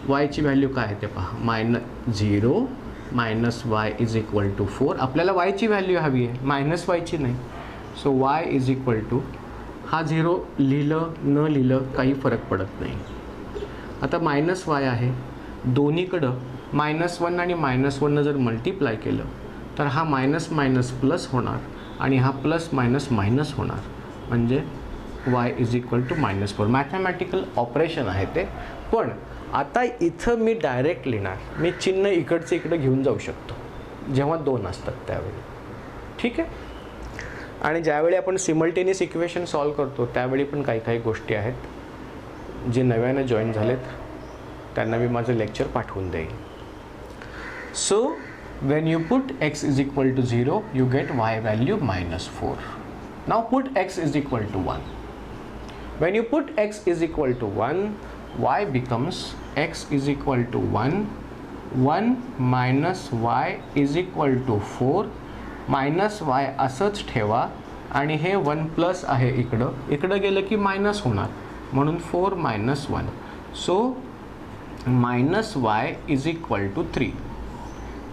वायची व्हॅल्यू काय आहे ते पहा, -0 minus Y is equal to 4. आपल्याला वायची व्हॅल्यू हवी आहे, मायनस वायची नाही. So Y is equal to, हा 0 लिहिलं न लिहिलं काही फरक पडत नाही. आता मायनस वाय आहे, दोन्हीकडं -1 आणि -1 जर मल्टिप्लाय केलं तर हा मायनस मायनस प्लस होणार आणि हा प्लस मायनस मायनस होणार, म्हणजे y is equal to -4. Mathematical operation आहे ते. पण आता इथं मी डायरेक्ट लिहिणार, मी चिन्ह इकडचं इकडं घेऊन जाऊ शकतो जेव्हा 2 असतात त्यावेळी. ठीक आहे. आणि ज्यावेळी आपण सिमल्टेनियस इक्वेशन सॉल्व करतो त्यावेळी पण काही काही गोष्टी आहेत जे नव्यानं जॉईन झालेत त्यांना मी माझं लेक्चर पाठवून देईन. So when you put x is equal to 0 you get y value -4. now put x is equal to 1. when you put x is equal to 1, y becomes x is equal to 1 minus y is equal to 4 minus y असंच ठेवा आणि हे 1 plus आहे इकडं गेलं की minus होणार, म्हणून 4 - 1. So -y is equal to 3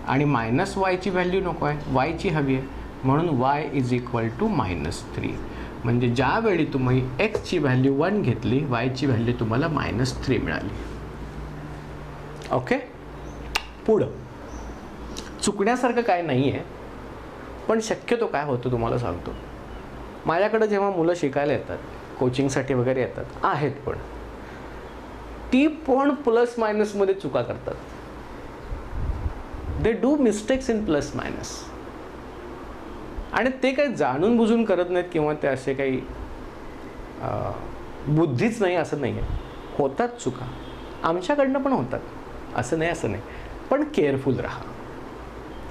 आणि -yची व्हॅल्यू नको आहे, yची हवी आहे, म्हणून y इज इक्वल टू -3. म्हणजे ज्यावेळी तुम्ही xची व्हॅल्यू 1 घेतली, yची व्हॅल्यू तुम्हाला -3 मिळाली. ओके, पुढं चुकण्यासारखं काय नाही आहे, पण शक्यतो काय होतं तुम्हाला सांगतो. माझ्याकडे जेव्हा मुलं शिकायला येतात, कोचिंगसाठी वगैरे येतात, आहेत पण ती पण प्लस मायनसमध्ये चुका करतात. They do mistakes in plus minus. आणि ते काही जाणून बुजून करत नाहीत किंवा ते असे काही बुद्धीच नाही असं नाही आहे. होतात चुका, आमच्याकडनं पण होतात, असं नाही, पण केअरफुल राहा.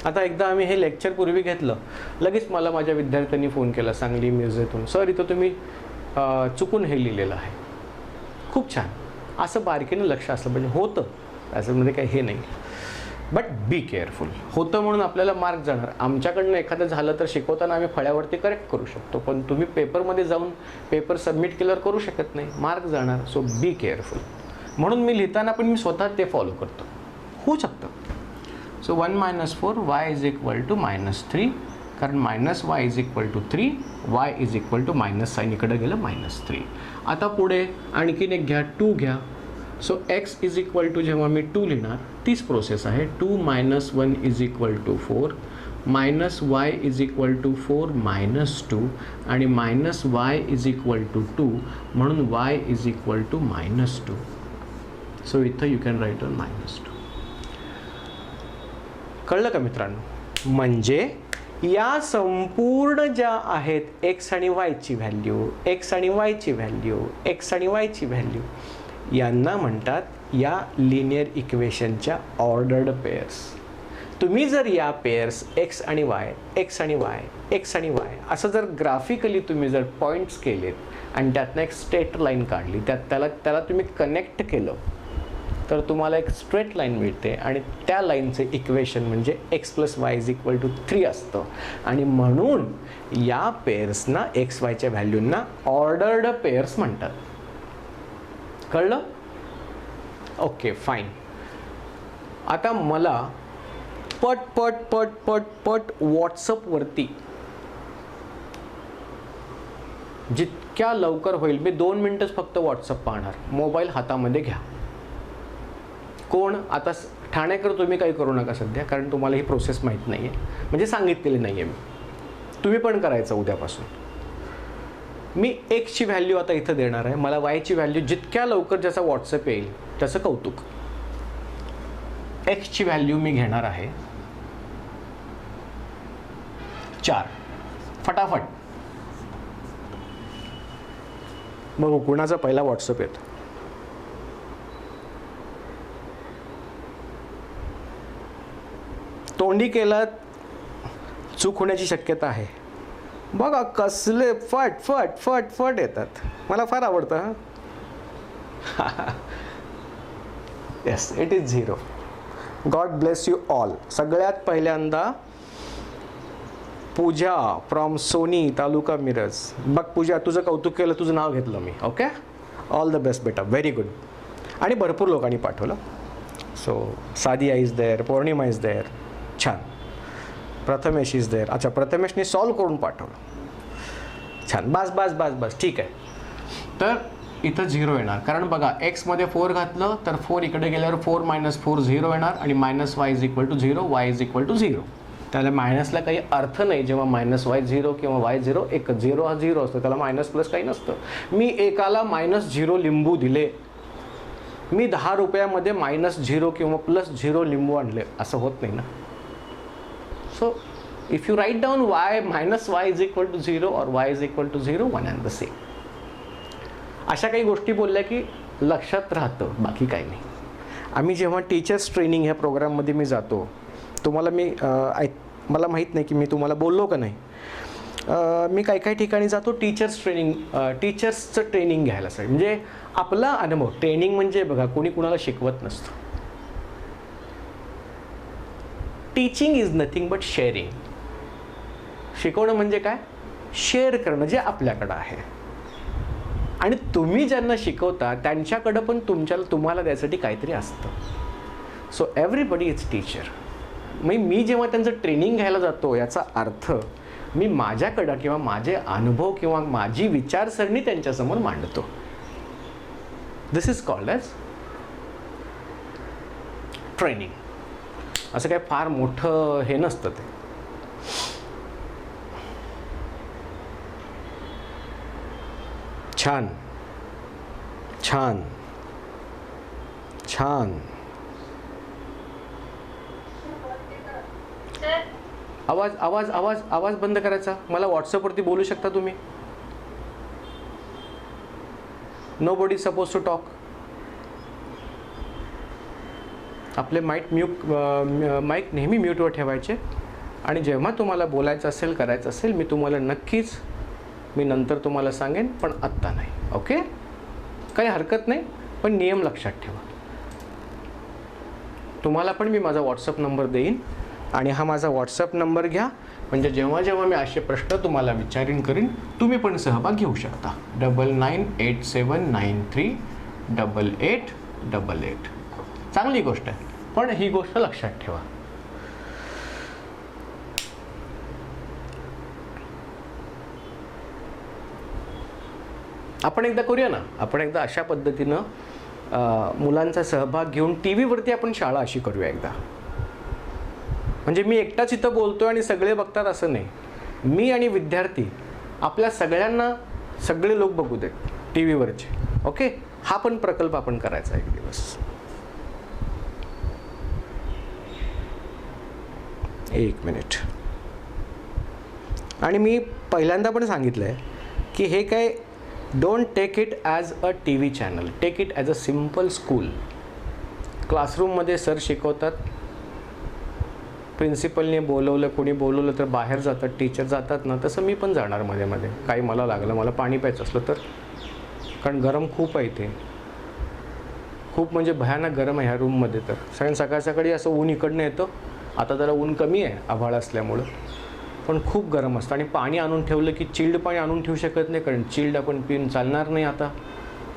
आता एकदा आम्ही हे लेक्चर पूर्वी घेतलं, लगेच मला माझ्या विद्यार्थ्यांनी फोन केला सांगली मिरजेतून, सर इथं तुम्ही चुकून हे लिहिलेलं आहे. खूप छान, असं बारकीनं लक्ष असलं पाहिजे. होतं त्याच्यामध्ये काही हे नाही, बट बी केअरफुल. होतं म्हणून आपल्याला मार्क जाणार. आमच्याकडनं एखादं झालं तर शिकवताना आम्ही फळ्यावरती करेक्ट करू शकतो, पण तुम्ही पेपरमध्ये जाऊन पेपर सबमिट केल्यावर करू शकत नाही, मार्क जाणार. So be careful. म्हणून मी लिहिताना पण मी स्वतः ते फॉलो करतो. होऊ शकतं. So 1 - 4 y is equal to -3, कारण -y is equal to 3, y is equal to minus sign इकडे गेलं -3. आता पुढे आणखीन एक घ्या, 2 घ्या. So x is equal to जेव्हा मी 2 लिहिणार, तीच प्रोसेस आहे. 2 - 1 is equal to 4, -y is equal to 4 - 2 आणि -y इज इक्वल टू 2, म्हणून y is equal to -2. So इथं यू कॅन राईट ऑन -2. कळलं का मित्रांनो? म्हणजे या संपूर्ण ज्या आहेत x आणि yची व्हॅल्यू, x आणि yची व्हॅल्यू, x आणि yची व्हॅल्यू, यांना म्हणतात या लिनियर इक्वेशनच्या ऑर्डर्ड पेअर्स. तुम्ही जर या पेअर्स x आणि y, x आणि y, x आणि y असं जर ग्राफिकली तुम्ही जर पॉईंट्स केलेत आणि त्यातनं एक स्ट्रेट लाईन काढली, त्याला तुम्ही कनेक्ट केलं, तर तुम्हाला एक स्ट्रेट लाईन मिळते आणि त्या लाईनचे इक्वेशन म्हणजे x + y = 3 असतं. आणि म्हणून या पेअर्सना x yच्या व्हॅल्यूंना ऑर्डर्ड पेअर्स म्हणतात. कळलं? Okay, fine. आता मला पट पट पट पट पट व्हॉट्सअपवरती जितक्या लवकर होईल, मी 2 मिनटंच फक्त व्हॉट्सअप पाहणार. मोबाईल हातामध्ये घ्या. कोण आता ठाणेकर, तुम्ही काही करू नका सध्या, कारण तुम्हाला ही प्रोसेस माहीत नाही आहे, म्हणजे सांगितलेली नाही आहे मी. तुम्ही पण करायचं उद्यापासून. मी एक्सची व्हॅल्यू आता इथं देणार आहे, मला वायची व्हॅल्यू जितक्या लवकर ज्याचा व्हॉट्सअप येईल त्याचं कौतुक. एक्सची व्हॅल्यू मी घेणार आहे 4. फटाफट बघू कुणाचा पहिला व्हॉट्सअप येतो. तोंडी केला चूक होण्याची शक्यता आहे. बघा कसले फट फट फट फट येतात, मला फार आवडतं. Yes, it is 0. God bless you all. सगळ्यात पहिल्यांदा पूजा फ्रॉम सोनी, तालुका मिरज. बघ पूजा, तुझं कौतुक केलं, तुझं नाव घेतलं मी. ओके, ऑल द बेस्ट बेटा, व्हेरी गुड. आणि भरपूर लोकांनी पाठवलं. So Sadia is there, Purnima is there, छान. Prathamesh is there. अच्छा, प्रथमेशने सॉल्व करून पाठवलं, छान. बस बस बस बस, ठीक आहे. तर इथं 0 येणार, कारण बघा एक्समध्ये 4 घातलं तर 4 इकडे गेल्यावर 4 - 4 0 येणार आणि -y = 0, y = 0. त्याला मायनसला काही अर्थ नाही. जेव्हा -y 0 किंवा y 0 एकच, 0 हा 0 असतो, त्याला मायनस प्लस काही नसतं. मी एकाला -0 लिंबू दिले, मी 10 रुपयामध्ये -0 किंवा +0 लिंबू आणले, असं होत नाही ना. So if you write down y = 0 or y = 0, one and the same. अशा काही गोष्टी बोलल्या की लक्षात राहतं, बाकी काही नाही. आम्ही जेव्हा टीचर्स ट्रेनिंग ह्या प्रोग्राममध्ये मी जातो, तुम्हाला मला माहीत नाही की मी तुम्हाला बोललो का नाही. मी काही ठिकाणी जातो टीचर्सचं ट्रेनिंग घ्यायला. म्हणजे आपला अनुभव, ट्रेनिंग म्हणजे बघा कोणी कुणाला शिकवत नसतं. Teaching is nothing but sharing. शिकवणं म्हणजे काय? शेअर करणं जे आपल्याकडं आहे. आणि तुम्ही ज्यांना शिकवता त्यांच्याकडं पण तुम्हाला द्यायसाठी काहीतरी असतं. So everybody is teacher. मी जेव्हा त्यांचं ट्रेनिंग घ्यायला जातो याचा अर्थ मी माझ्याकडं किंवा माझे अनुभव किंवा माझी विचारसरणी त्यांच्यासमोर मांडतो. दिस इज कॉल्ड ॲज ट्रेनिंग. असं काय फार मोठं हे नसतं ते. छान छान छान. आवाज आवाज आवाज आवाज बंद करायचा. मला व्हॉट्सअपवरती बोलू शकता तुम्ही. Nobody suppose to talk. आपले माईक नेहमी म्यूटवर ठेवायचे आणि जेव्हा तुम्हाला बोलायचं असेल करायचं असेल मी नंतर तुम्हाला सांगेन, पण आत्ता नाही. ओके, काही हरकत नाही, पण नियम लक्षात ठेवा. तुम्हाला पण मी माझा व्हॉट्सअप नंबर देईन आणि हा माझा व्हॉट्सअप नंबर घ्या, म्हणजे जेव्हा जेव्हा मी असे प्रश्न तुम्हाला विचारीन करीन तुम्ही पण सहभाग घेऊ शकता. 9987938888. चांगली गोष्ट आहे, पण ही गोष्ट लक्षात ठेवा. आपण एकदा करूया ना, आपण एकदा अशा पद्धतीनं मुलांचा सहभाग घेऊन टी व्हीवरती आपण शाळा अशी करूया एकदा. म्हणजे मी एकटाच इथं बोलतोय आणि सगळे बघतात असं नाही. मी आणि विद्यार्थी आपल्या सगळ्यांना सगळे लोक बघू देत टी व्हीवरचे. ओके, हा पण प्रकल्प आपण करायचा एक दिवस. एक मिनिट. आणि मी पहिल्यांदा पण सांगितलं आहे की हे काय, don't take it as a T V channel, take it as a simple school. क्लासरूममध्ये सर शिकवतात, प्रिन्सिपलने बोलवलं, कोणी बोलवलं तर बाहेर जातात, टीचर जातात ना, तसं मी पण जाणार मध्ये मध्ये. काही मला लागलं, मला पाणी प्यायचं असलं तर, कारण गरम खूप आहे इथे, खूप म्हणजे भयानक गरम आहे ह्या रूममध्ये. तर सकाळ सकाळी असं ऊन इकडनं येतं, आता जरा ऊन कमी आहे आभाळ असल्यामुळं, पण खूप गरम असतं. आणि पाणी आणून ठेवलं की चिल्ड पाणी आणून ठेवू शकत नाही, कारण चिल्ड आपण पिऊन चालणार नाही. आता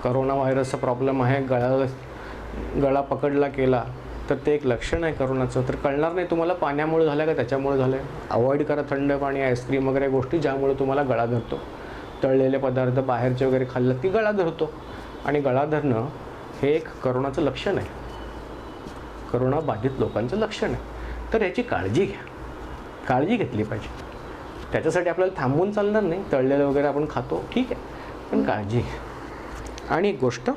करोना व्हायरसचा प्रॉब्लेम आहे, गळा पकडला केला तर ते एक लक्षण आहे करोनाचं. तर कळणार नाही तुम्हाला पाण्यामुळे झालं का त्याच्यामुळे झालं आहे. अवॉइड करा थंड पाणी, आईस्क्रीम वगैरे गोष्टी ज्यामुळे तुम्हाला गळा धरतो. तळलेले पदार्थ बाहेरचे वगैरे खाल्लं की गळा धरतो, आणि गळा धरणं हे एक करोनाचं लक्षण आहे, करोना बाधित लोकांचं लक्षण आहे. तर याची काळजी घ्या, काळजी घेतली पाहिजे. त्याच्यासाठी आपल्याला थांबून चालणार नाही, तळलेलं वगैरे आपण खातो ठीक आहे, पण काळजी घ्या. आणि एक गोष्ट,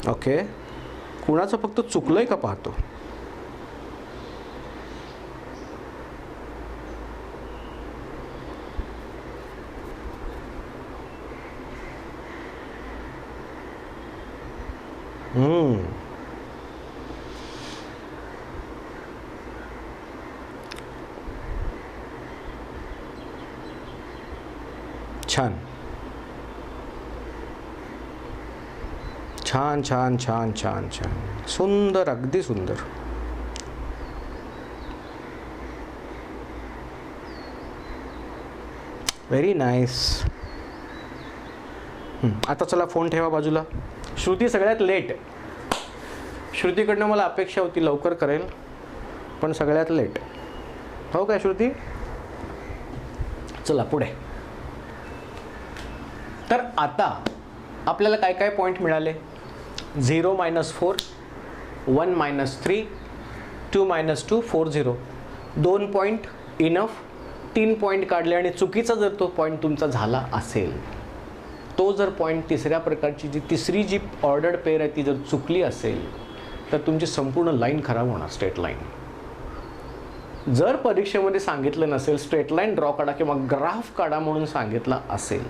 ओके, कुणाचं फक्त चुकलं आहे का पाहतो. छान छान छान छान छान छान, सुंदर, अगदी सुंदर. Very nice. आता चला फोन ठेवा बाजूला. श्रुती सगळ्यात लेट. श्रुतीकडनं मला अपेक्षा होती लवकर करेल, पण सगळ्यात लेट. हो काय श्रुती? चला पुढे. तर आता आपल्याला काय काय पॉईंट मिळाले? 0 - 4, 1 - 3, 2 - 2, 4 0. 2 पॉईंट इनफ. 3 पॉईंट काढले, आणि चुकीचा जर तो पॉईंट तुमचा झाला असेल, तो जर पॉईंट तिसऱ्या प्रकारची तिसरी जी ऑर्डर्ड पेअर आहे ती जर चुकली असेल तर तुमची संपूर्ण लाईन खराब होणार, स्ट्रेट लाईन. जर परीक्षेमध्ये सांगितलं नसेल स्ट्रेट लाईन ड्रॉ काढा किंवा ग्राफ काढा म्हणून सांगितलं असेल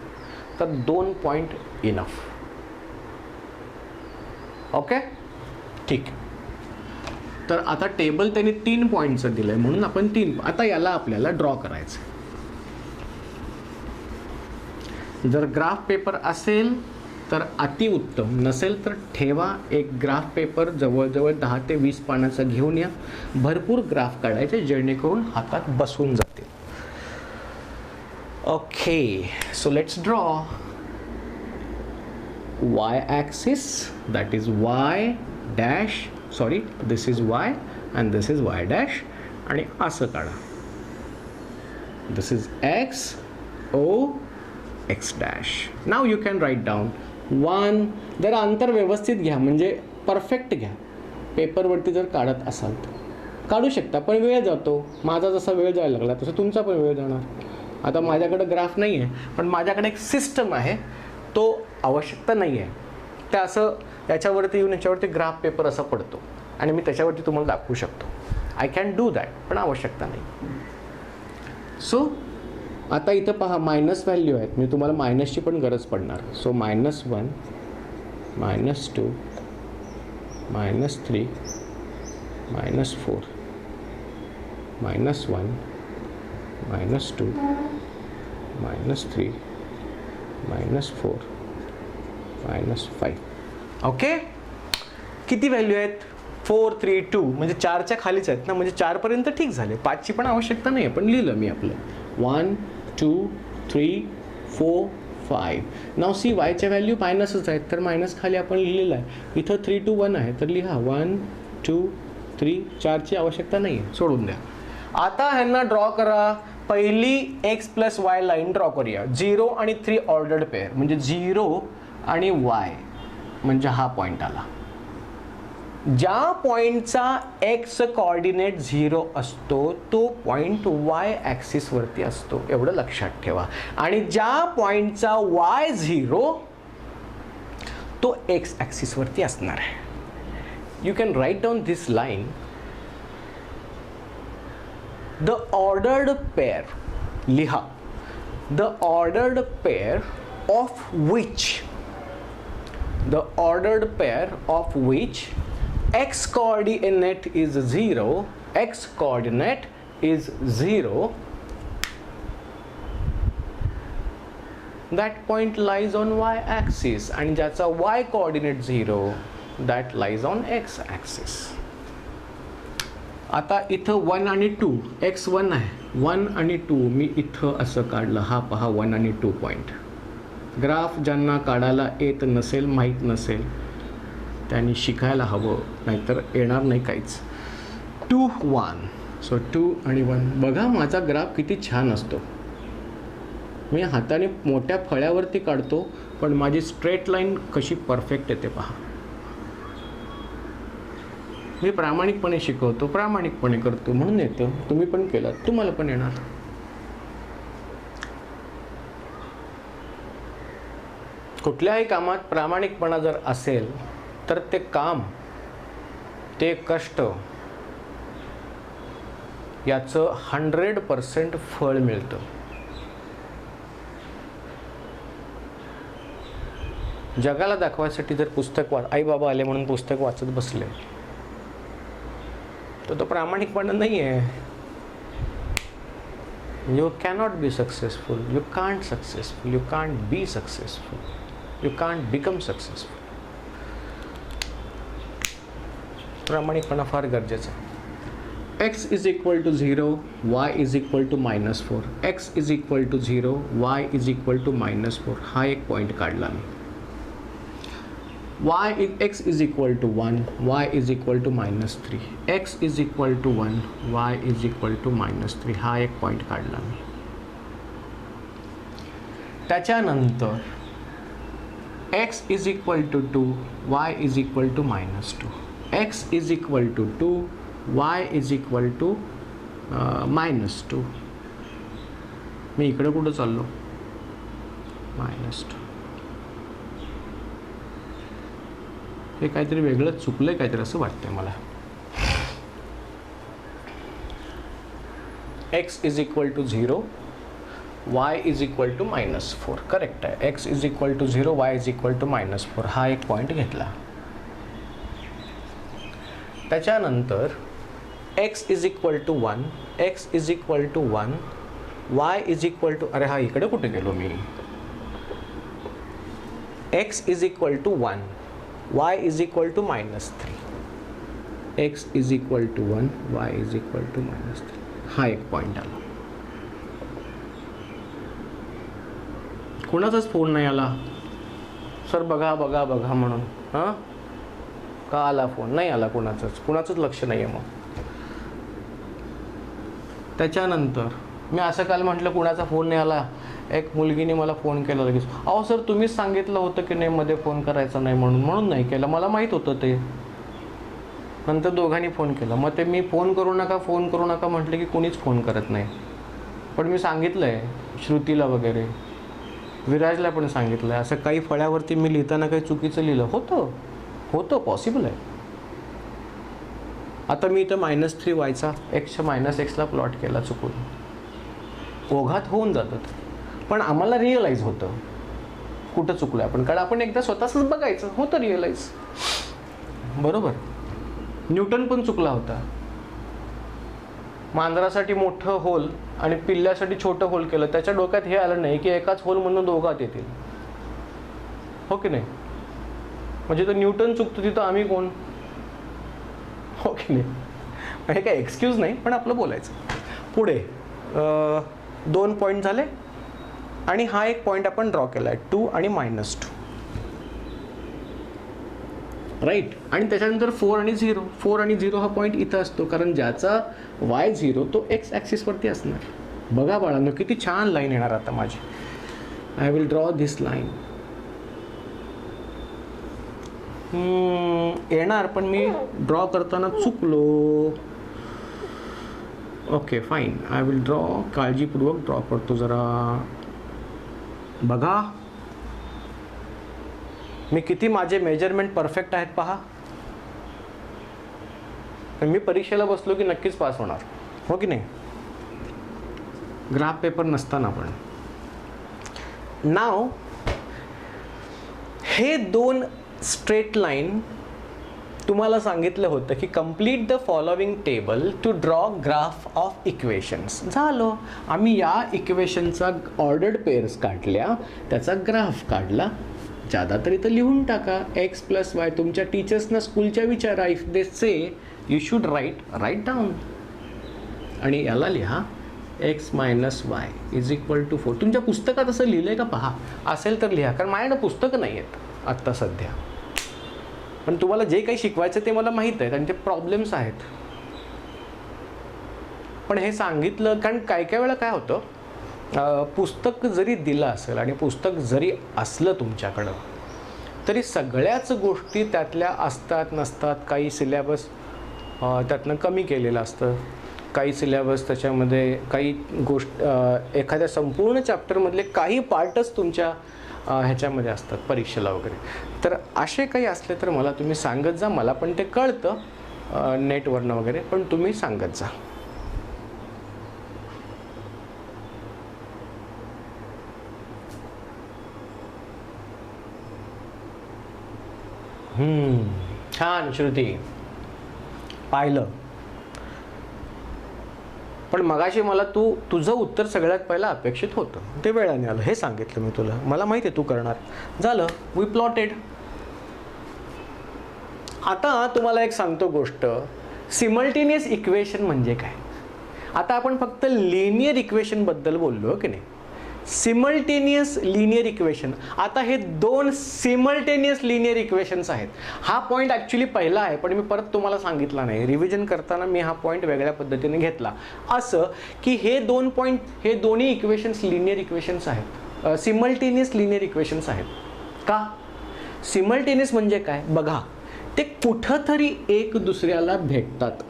तर 2 पॉईंट इनफ. ओके ठीक. तर आता टेबल त्यांनी 3 पॉईंटचं दिलं आहे म्हणून आपण 3, आता याला आपल्याला ड्रॉ करायचं. जर ग्राफ पेपर असेल तर अतिउत्तम, नसेल तर ठेवा एक ग्राफ पेपर जवळजवळ 10 ते 20 पानाचा घेऊन या. भरपूर ग्राफ काढायचे जेणेकरून हातात बसून जातील. Okay, so let's draw y-axis, that is y dash, sorry, this is y and this is y dash, आणि असं काढा. This is x, o, x dash. Now you can write down 1. जरा अंतर व्यवस्थित घ्या, म्हणजे परफेक्ट घ्या. पेपरवरती जर काढत असाल तर काढू शकता, पण वेळ जातो. माझा जसा वेळ जायला लागला तसं तुमचा पण वेळ जाणार. आता माझ्याकडे ग्राफ नाही आहे, पण माझ्याकडे एक सिस्टम आहे, तो आवश्यकता नाही आहे. तर असं याच्यावरती येऊन याच्यावरती ग्राफ पेपर असा पडतो आणि मी त्याच्यावरती तुम्हाला दाखवू शकतो. आय कॅन डू दॅट, पण आवश्यकता नाही. सो आता इथं पहा मायनस व्हॅल्यू आहेत, म्हणजे तुम्हाला मायनसची पण गरज पडणार. सो -1, -2, -3, -4, -1, -2, -3, -4, -5. ओके, किती व्हॅल्यू आहेत? 4, 3, 2, म्हणजे 4च्या खालीच आहेत ना, म्हणजे 4 पर्यंत ठीक झाले. 5ची पण आवश्यकता नाही आहे, पण लिहिलं मी आपलं 1, 2, 3, 4, 5. नाव सी वायच्या व्हॅल्यू मायनसच आहेत, तर मायनस खाली आपण लिहिलेलं आहे. इथं 3, 2, 1 आहे, तर लिहा 1, 2, 3, 4ची आवश्यकता नाही आहे, सोडून द्या. आता ह्यांना ड्रॉ करा. पहिली x + y लाईन ड्रॉ करूया. 0 आणि 3 ऑर्डर्ड पेअर, म्हणजे 0 आणि y, म्हणजे हा पॉईंट आला. ज्या पॉईंटचा x कोऑर्डिनेट 0 असतो तो पॉईंट y ॲक्सिसवरती असतो, एवढं लक्षात ठेवा. आणि ज्या पॉईंटचा y 0 तो x ॲक्सिसवरती असणार आहे. You can write down this line. The ordered pair लिहा. The ordered pair of which, the ordered pair of which x coordinate is 0, x coordinate is 0, that point lies on y axis, आणि ज्याचा y coordinate 0 that lies on x axis. आता इथं 1 आणि 2, x 1 आहे, 1 आणि 2 मी इथं असं काढलं. हा पहा 1 आणि 2 पॉईंट. ग्राफ ज्यांना काढायला येत नसेल, माहीत नसेल, त्यांनी शिकायला हवं, नाहीतर येणार नाही काहीच. 2, 1. सो 2 आणि 1. बघा माझा ग्राफ किती छान असतो. मी हाताने मोठ्या फळ्यावरती काढतो, पण माझी स्ट्रेट लाईन कशी परफेक्ट येते पहा. मी प्रामाणिकपणे शिकवतो, प्रामाणिकपणे करतो, म्हणून येतं. तुम्ही पण केलं, तुम्हाला पण येणार. कुठल्याही कामात प्रामाणिकपणा जर असेल तर ते काम, ते कष्ट याचं 100% फळ मिळतं. जगाला दाखवायसाठी जर पुस्तक आई बाबा आले म्हणून पुस्तक वाचत बसले तर तो प्रामाणिकपणा नाही आहे. You cannot be successful, you can't successful, you can't be successful, you can't become successful. प्रामाणिकपणा फार गरजेचं आहे. x is equal to 0, y is equal to -4, x is equal to 0, y is equal to -4. हा एक point काढला मी. x is equal to 1, y is equal to -3, x is equal to 1, y is equal to -3. हा एक point काढला मी. त्याच्यानंतर x is equal to 2, y is equal to -2, x is equal to 2, y is equal to -2. मी इकडे कुठं चाललो? -2. हे काहीतरी वेगळं चुकलंय, काहीतरी असं वाटतंय मला. x is equal to 0, y is equal to -4. Correct आहे. x is equal to 0, y is equal to -4. हा एक पॉईंट घेतला. त्याच्यानंतर x is equal to 1, x is equal to 1, y is equal to, अरे हा इकडे कुठे गेलो मी? x is equal to 1, y is equal to -3, x is equal to 1, y is equal to -3. हा एक पॉईंट आला. कुणाचाच फोन नाही आला सर, बघा बघा बघा म्हणून. हां, का आला फोन? नाही आला कुणाचंच लक्ष नाही आहे. मग त्याच्यानंतर मी असं काल म्हटलं कुणाचा फोन नाही आला, एक मुलगीने मला फोन केला लगेच, अहो सर तुम्हीच सांगितलं होतं की नाही मध्ये फोन करायचा नाही म्हणून नाही केलं, मला माहीत होतं ते. नंतर दोघांनी फोन केला. मग ते मी फोन करू नका म्हटलं की कोणीच फोन करत नाही. पण मी सांगितलं आहे श्रुतीला वगैरे, विराजला पण सांगितलं आहे. असं काही फळ्यावरती मी लिहिताना काही चुकीचं लिहिलं होतं पॉसिबल आहे. आता मी इथं -3y एक्सच्या -xला प्लॉट केला चुकून, ओघात होऊन जातात. पण आम्हाला रिअलाईज होतं कुठं चुकलं आपण, कारण आपण एकदा स्वतःच बघायचं होतं रिअलाईज. बरोबर. न्यूटन पण चुकला होता. मांजरासाठी मोठं होल आणि पिल्ल्यासाठी छोटं होल केलं, त्याच्या डोक्यात हे आलं नाही की एकाच होल म्हणून दोघात येतील. हो की नाही? म्हणजे तो न्यूटन चुकतो तिथं आम्ही कोण? हो की नाही? हे काय एक्सक्यूज नाही, पण आपलं बोलायचं. पुढे 2 पॉईंट झाले आणि हा एक पॉईंट आपण ड्रॉ केला आहे 2 आणि -2, राईट. आणि त्याच्यानंतर 4 आणि 0 हा पॉईंट इथं असतो, कारण ज्याचा y0 तो x ॲक्सिसवरती असणार. बघा बाळांनो किती छान लाईन येणार आता माझी. I will draw this line. येणार, पण मी ड्रॉ करताना चुकलो. Okay fine, I will draw. काळजीपूर्वक ड्रॉ करतो जरा. बघा मी किती माझे मेजरमेंट परफेक्ट आहेत पहा. मी परीक्षेला बसलो की नक्कीच पास होणार. हो की नाही? ग्राफ पेपर नसताना पण. नाव हे 2 स्ट्रेट लाईन तुम्हाला सांगितलं होतं की complete the following table to draw graph of equations. झालं, आम्ही या इक्वेशनचा ऑर्डर्ड पेअर्स काढल्या, त्याचा ग्राफ काढला. ज्यादा तरी तर लिहून टाका x + y. तुमच्या टीचर्सना स्कूलच्या विचारा, if they say you should write down. आणि याला लिहा x - y = 4. तुमच्या पुस्तकात असं लिहिलं आहे का पहा, असेल तर लिहा, कारण माझ्याकडे पुस्तकं नाही आहेत आत्ता सध्या. पण तुम्हाला जे काही शिकवायचं ते मला माहीत आहे, त्यांचे प्रॉब्लेम्स आहेत. पण हे सांगितलं कारण काय वेळा काय होतं, पुस्तक जरी दिलं असेल आणि पुस्तक जरी असलं तुमच्याकडं, तरी सगळ्याच गोष्टी त्यातल्या असतात नसतात. काही सिलेबस त्यातनं कमी केलेलं असतं, काही सिलेबस त्याच्यामध्ये काही एखाद्या संपूर्ण चॅप्टरमधले काही पार्टच तुमच्या ह्याच्यामध्ये असतात परीक्षेला वगैरे. तर असे काही असले तर मला तुम्ही सांगत जा. मला पण ते कळतं नेटवरनं वगैरे, पण तुम्ही सांगत जा. छान श्रुती, पाहिलं. पण मगाशी मला तुझं उत्तर सगळ्यात पहिला अपेक्षित होतं, ते वेळाने आलं. हे सांगितलं मी तुला, मला माहिती आहे तू करणार. झालं, वी प्लॉटेड. आता तुम्हाला एक सांगतो गोष्ट, सिमल्टेनियस इक्वेशन म्हणजे काय. आता आपण फक्त लिनियर इक्वेशन बद्दल बोललो की नाही. सिमल्टेनियस लिनियर इक्वेशन, आता हे 2 सिमल्टेनियस लिनियर इक्वेशन्स आहेत. हा पॉईंट ॲक्च्युली पहिला आहे, पण मी परत तुम्हाला सांगितला नाही. रिव्हिजन करताना मी हा पॉईंट वेगळ्या पद्धतीने घेतला. असं की हे 2 पॉईंट, हे दोन्ही इक्वेशन्स लिनियर इक्वेशन्स आहेत, सिमल्टेनियस लिनियर इक्वेशन्स आहेत. का सिमल्टेनियस म्हणजे काय बघा, ते कुठंतरी एक दुसऱ्याला भेटतात.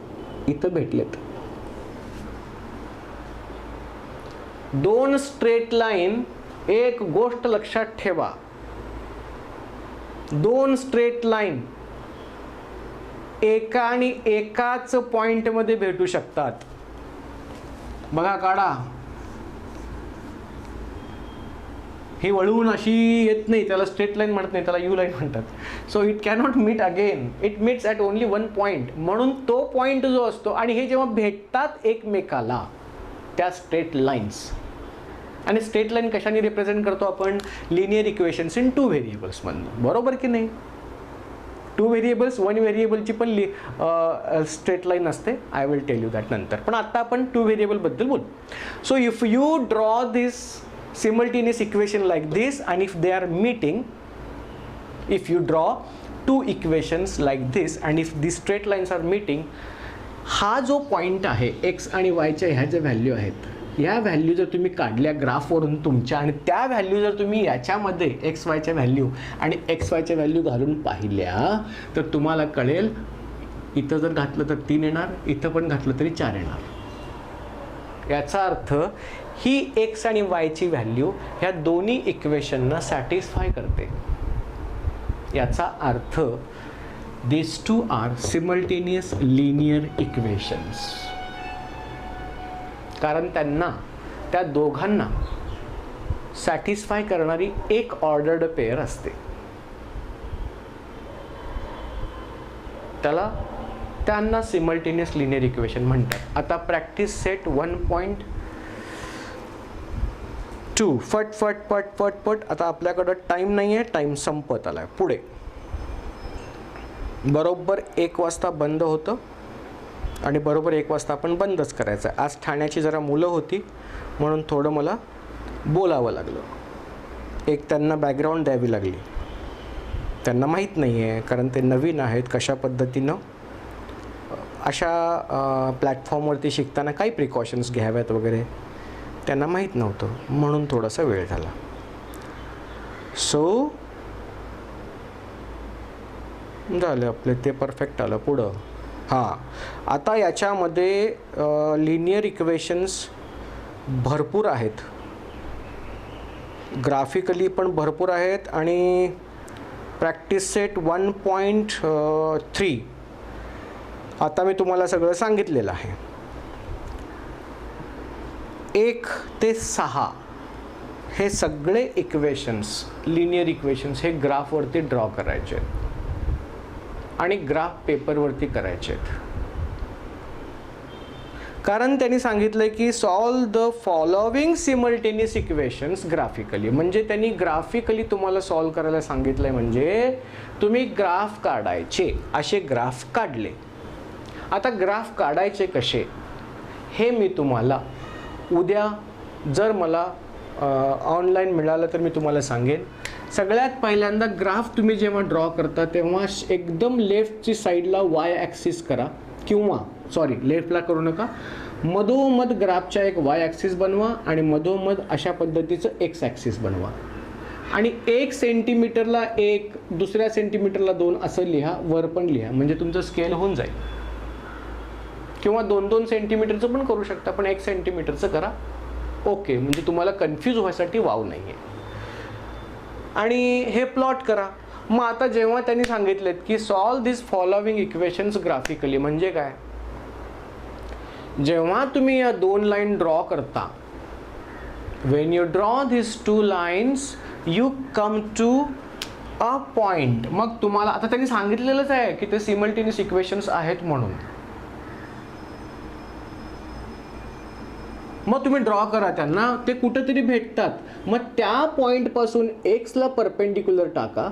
इथं भेटलेत 2 स्ट्रेट लाईन. एक गोष्ट लक्षात ठेवा, 2 स्ट्रेट लाईन एका आणि एकाच पॉइंटमध्ये भेटू शकतात. बघा काढा, ही वळून अशी येत नाही, त्याला स्ट्रेट लाईन म्हणत नाही, त्याला यू लाईन म्हणतात. So it cannot meet again, it meets at only 1 point. म्हणून तो पॉईंट जो असतो, आणि हे जेव्हा भेटतात एकमेकाला, त्या स्ट्रेट लाईन्स. आणि स्ट्रेट लाईन कशाने रिप्रेझेंट करतो आपण, लिनियर इक्वेशन्स इन 2 व्हेरिएबल्समधनं. बरोबर की नाही. 2 व्हेरिएबल्स, 1 व्हेरिएबलची पण स्ट्रेट लाईन असते. I will tell you that नंतर. पण आता आपण 2 व्हेरिएबलबद्दल बोलू. So if you draw this simultaneous equation like this, and if they are meeting, if you draw two equations like this and if these straight lines are meeting, हा जो point आहे x आणि वायच्या ह्या ज्या व्हॅल्यू आहेत, या value जर तुम्ही काढल्या ग्राफवरून तुमच्या आणि त्या व्हॅल्यू जर तुम्ही याच्यामध्ये एक्स वायच्या व्हॅल्यू आणि एक्स वायच्या व्हॅल्यू घालून पाहिल्या तर तुम्हाला कळेल, इथं जर घातलं तर 3 येणार, इथं पण घातलं तरी 4 येणार. याचा अर्थ ही एक्स आणि वायची व्हॅल्यू ह्या दोन्ही इक्वेशनना सॅटिस्फाय करते. याचा अर्थ these two are simultaneous linear equations, कारण त्यांना त्या दोघांना सॅटिस्फाय करणारी एक ऑर्डर्ड पेअर असते. त्यांना सिमल्टेनियस लिनियर इक्वेशन म्हणतात. आता प्रॅक्टिस सेट 1.2 फट फट पट पट पट. आता आपल्याकडं टाइम नाही आहे, टाइम संपत आलाय. पुढे बरोबर 1 वाजता बंद होतं आणि बरोबर 1 वाजता आपण बंदच करायचं आहे. आज ठाण्याची जरा मुलं होती म्हणून थोडं मला बोलावं लागलं. एक त्यांना बॅकग्राऊंड द्यावी लागली. त्यांना माहीत नाही आहे कारण ते नवीन आहेत कशा पद्धतीनं अशा प्लॅटफॉर्मवरती शिकताना काही प्रिकॉशन्स घ्याव्यात वगैरे त्यांना माहीत नव्हतं म्हणून थोडासा वेळ झाला. सो झालं आपले ते परफेक्ट आलं. पुढं हां, आता याच्यामध्ये लिनियर इक्वेशन्स भरपूर आहेत, ग्राफिकली पण भरपूर आहेत. आणि प्रॅक्टिस सेट 1.3 आता मी तुम्हाला सगळं सांगितलेलं आहे. 1 ते 6 हे सगळे इक्वेशन्स लिनियर इक्वेशन्स हे ग्राफवरती ड्रॉ करायचे आणि ग्राफ पेपरवरती करायचे आहेत. कारण त्यांनी सांगितलं की solve the following simultaneous equations graphically. म्हणजे त्यांनी ग्राफिकली तुम्हाला सॉल्व करायला सांगितलंय. म्हणजे तुम्ही ग्राफ काढायचे, असे ग्राफ काढले. आता ग्राफ काढायचे कसे हे मी तुम्हाला उद्या जर मला ऑनलाईन मिळालं तर मी तुम्हाला सांगेन. सगळ्यात पहिल्यांदा ग्राफ तुम्ही जेव्हा ड्रॉ करता तेव्हा एकदम लेफ्टची साईडला वाय ॲक्सिस करा, किंवा सॉरी लेफ्टला करू नका, मधोमध ग्राफच्या एक वाय ॲक्सिस बनवा आणि मधोमध अशा पद्धतीचं एक्स ॲक्सिस बनवा. आणि 1 सेंटीमीटरला 1, दुसऱ्या सेंटीमीटरला 2 असं लिहा, वर पण लिहा, म्हणजे तुमचं स्केल होऊन जाईल. किंवा 2-2 सेंटीमीटरचं पण करू शकता, पण 1 सेंटीमीटरचं करा. ओके, म्हणजे तुम्हाला कन्फ्यूज व्हायसाठी वाव नाही आहे. आणि हे प्लॉट करा. मग आता जेव्हा त्यांनी सांगितलेत की solve this following equations graphically, म्हणजे काय, जेव्हा तुम्ही या 2 लाईन ड्रॉ करता, when you draw this 2 lines you come to a point. मग तुम्हाला आता त्यांनी सांगितलेलंच आहे की ते सिमल्टेनियस इक्वेशन्स आहेत म्हणून. मग तुम्ही ड्रॉ करा त्यांना, ते कुठेतरी भेटतात. मग त्या पॉईंटपासून एक्सला परपेंडिक्युलर टाका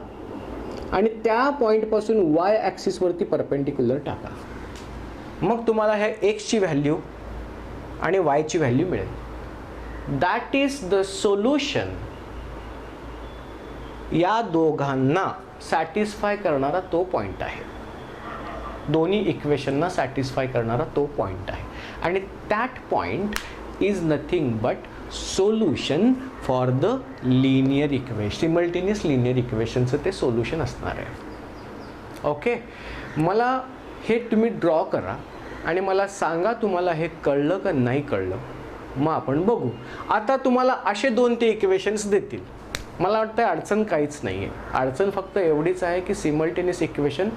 आणि त्या पॉईंटपासून वाय ॲक्सिसवरती परपेंडिक्युलर टाका. मग तुम्हाला ह्या एक्सची व्हॅल्यू आणि वायची व्हॅल्यू मिळेल. That is the solution. या दोघांना सॅटिस्फाय करणारा तो पॉईंट आहे, दोन्ही इक्वेशनना सॅटिस्फाय करणारा तो पॉईंट आहे. आणि that point is nothing but solution for the linear equation, simultaneous linear equationचं ते सोल्युशन असणार आहे. ओके, मला हे तुम्ही ड्रॉ करा आणि मला सांगा तुम्हाला हे कळलं का नाही कळलं, मग आपण बघू. आता तुम्हाला असे 2 ते इक्वेशन्स देतील. मला वाटतं अडचण काहीच नाही आहे. अडचण फक्त एवढीच आहे की सिमल्टेनियस इक्वेशन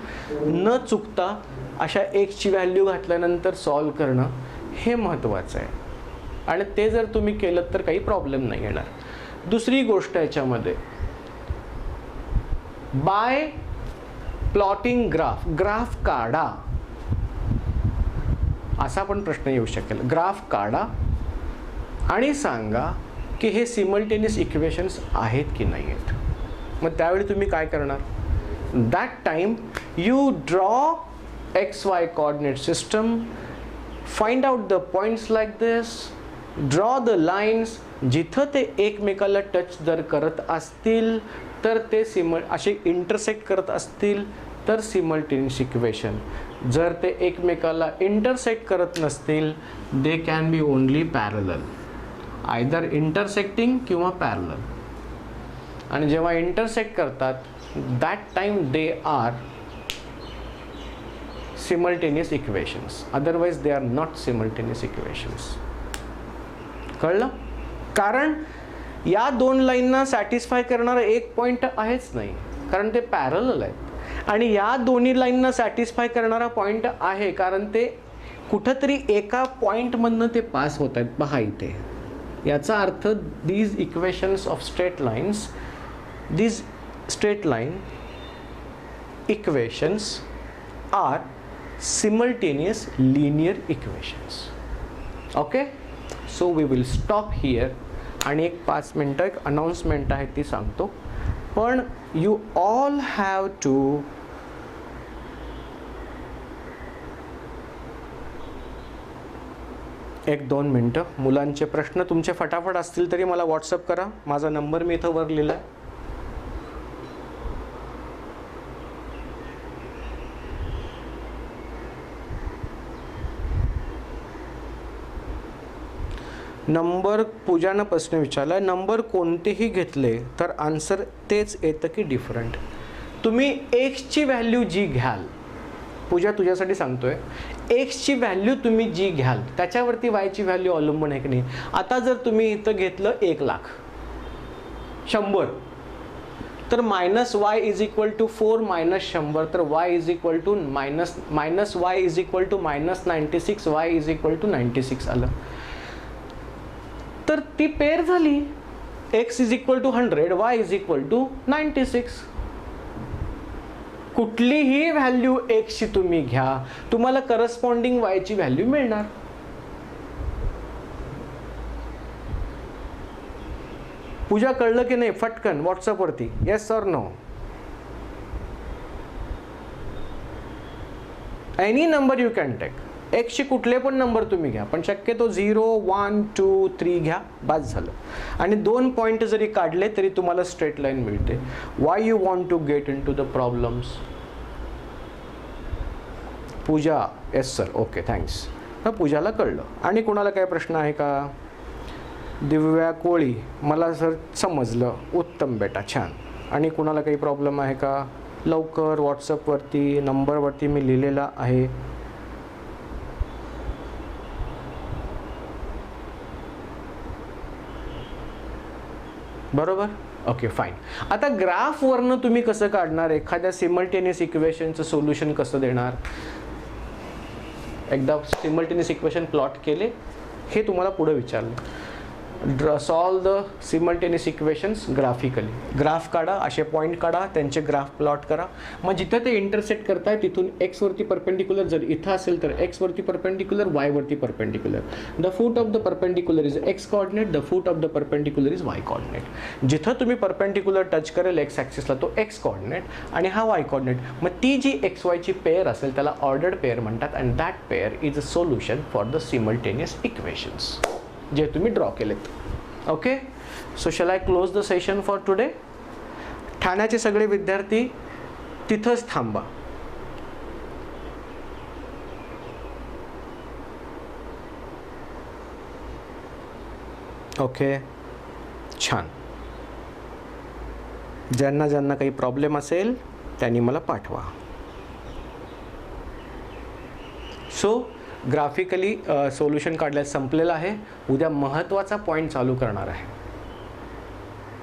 न चुकता अशा एक्सची व्हॅल्यू घातल्यानंतर सॉल्व करणं हे महत्त्वाचं आहे. आणि ते जर तुम्ही केलं तर काही प्रॉब्लेम नाही येणार. दुसरी गोष्ट याच्यामध्ये, बाय प्लॉटिंग ग्राफ काढा, असा पण प्रश्न येऊ शकेल. ग्राफ काढा आणि सांगा की हे सिमल्टेनियस इक्वेशन्स आहेत की नाही आहेत. मग त्यावेळी तुम्ही काय करणार, that time you draw XY coordinate system, find out the points like this draw the lines, जिथं ते एकमेकाला टच जर करत असतील तर ते असे इंटरसेक्ट करत असतील तर सिमल्टेनियस इक्वेशन. जर ते एकमेकाला इंटरसेक्ट करत नसतील they can be only parallel, either intersecting किंवा पॅरलल. आणि जेव्हा इंटरसेक्ट करतात that time they are simultaneous equations, otherwise they are not simultaneous equations. कळलं? कारण या दोन लाईनना सॅटिस्फाय करणारा एक पॉईंट आहेच नाही, कारण ते पॅरलल आहेत. आणि या दोन्ही लाईनना सॅटिस्फाय करणारा पॉईंट आहे, कारण ते कुठंतरी एका पॉईंटमधनं ते पास होत आहेत. पहा इथे, याचा अर्थ these equations of straight lines, these straight line equations are simultaneous linear equations. Okay, so we will stop here. आणि एक 5 मिनटं एक अनाउन्समेंट आहे ती सांगतो. पण यू ऑल हॅव टू एक 2 मिनटं, मुलांचे प्रश्न तुमचे फटाफट असतील तरी मला व्हॉट्सअप करा. माझा नंबर मी इथं वर लिहिला आहे. नंबर, पूजानं प्रश्न विचारला, नंबर कोणतेही घेतले तर आन्सर तेच येतं की डिफरंट? तुम्ही एक्सची व्हॅल्यू जी घ्याल, पूजा तुझ्यासाठी सांगतोय, एक्सची व्हॅल्यू तुम्ही जी घ्याल त्याच्यावरती वायची व्हॅल्यू अवलंबून आहे की नाही. आता जर तुम्ही इथं घेतलं 1,00,000 100, तर -y इज इक्वल टू 4 - 100, तर y is equal to -y is equal to -96, y is equal to 96 आलं. तर ती पेर झाली. x is equal to 100, y is equal to 96. कुठलीही व्हॅल्यू x ची तुम्ही घ्या, तुम्हाला करस्पॉन्डिंग y ची व्हॅल्यू मिळणार. पूजा कळलं की नाही? फटकन व्हॉट्सअप वरती yes or no. Any number you can take. एक्सचे कुठले पण नंबर तुम्ही घ्या, पण शक्यतो 0, 1, 2, 3 घ्या, बस झालं. आणि 2 पॉईंट जरी काढले तरी तुम्हाला स्ट्रेट लाईन मिळते. Why you want to get into the problems? Pooja yes sir, okay thanks. पूजाला कळलं. आणि कोणाला काय प्रश्न आहे का? दिव्या कोळी, मला सर समजलं, उत्तम बेटा, छान. आणि कोणाला काही प्रॉब्लेम आहे का? लवकर व्हॉट्सअपवरती नंबरवरती मी लिहिलेला आहे. बरोबर, ओके फाईन. आता ग्राफवरनं तुम्ही कसं काढणार? एखाद्या सिमल्टेनियस इक्वेशनचं सोल्युशन कसं देणार? एकदा सिमल्टेनियस इक्वेशन प्लॉट केले, हे तुम्हाला पुढे विचारलं. Solve the simultaneous equations graphically. Graph काढा, असे पॉईंट काढा, त्यांचे ग्राफ प्लॉट करा. मग जिथं ते इंटरसेक्ट करताय तिथून एक्स वरती परपेंडिक्युलर जर इथं असेल तर एक्स वरती परपेंडिक्युलर, वाय वरती perpendicular. The foot of the perpendicular is x coordinate, the foot of the perpendicular is y coordinate. जिथं तुम्ही परपेंडिक्युलर टच करेल एक्स ॲक्सिसला तो एक्स कॉर्डिनेट आणि हा वाय कॉर्डिनेट. मग ती जी एक्स वायची पेअर असेल त्याला ऑर्डर्ड पेअर म्हणतात. And that pair is a solution for the simultaneous equations जे तुम्ही ड्रॉ केलेत. Okay, so shall I close the session for today? ठाण्याचे सगळे विद्यार्थी तिथंच थांबा. ओके, छान. ज्यांना ज्यांना काही प्रॉब्लेम असेल त्यांनी मला पाठवा. सो ग्राफिकली सोल्युशन काढल्यास संपलेलं आहे. उद्या महत्त्वाचा पॉईंट चालू करणार आहे.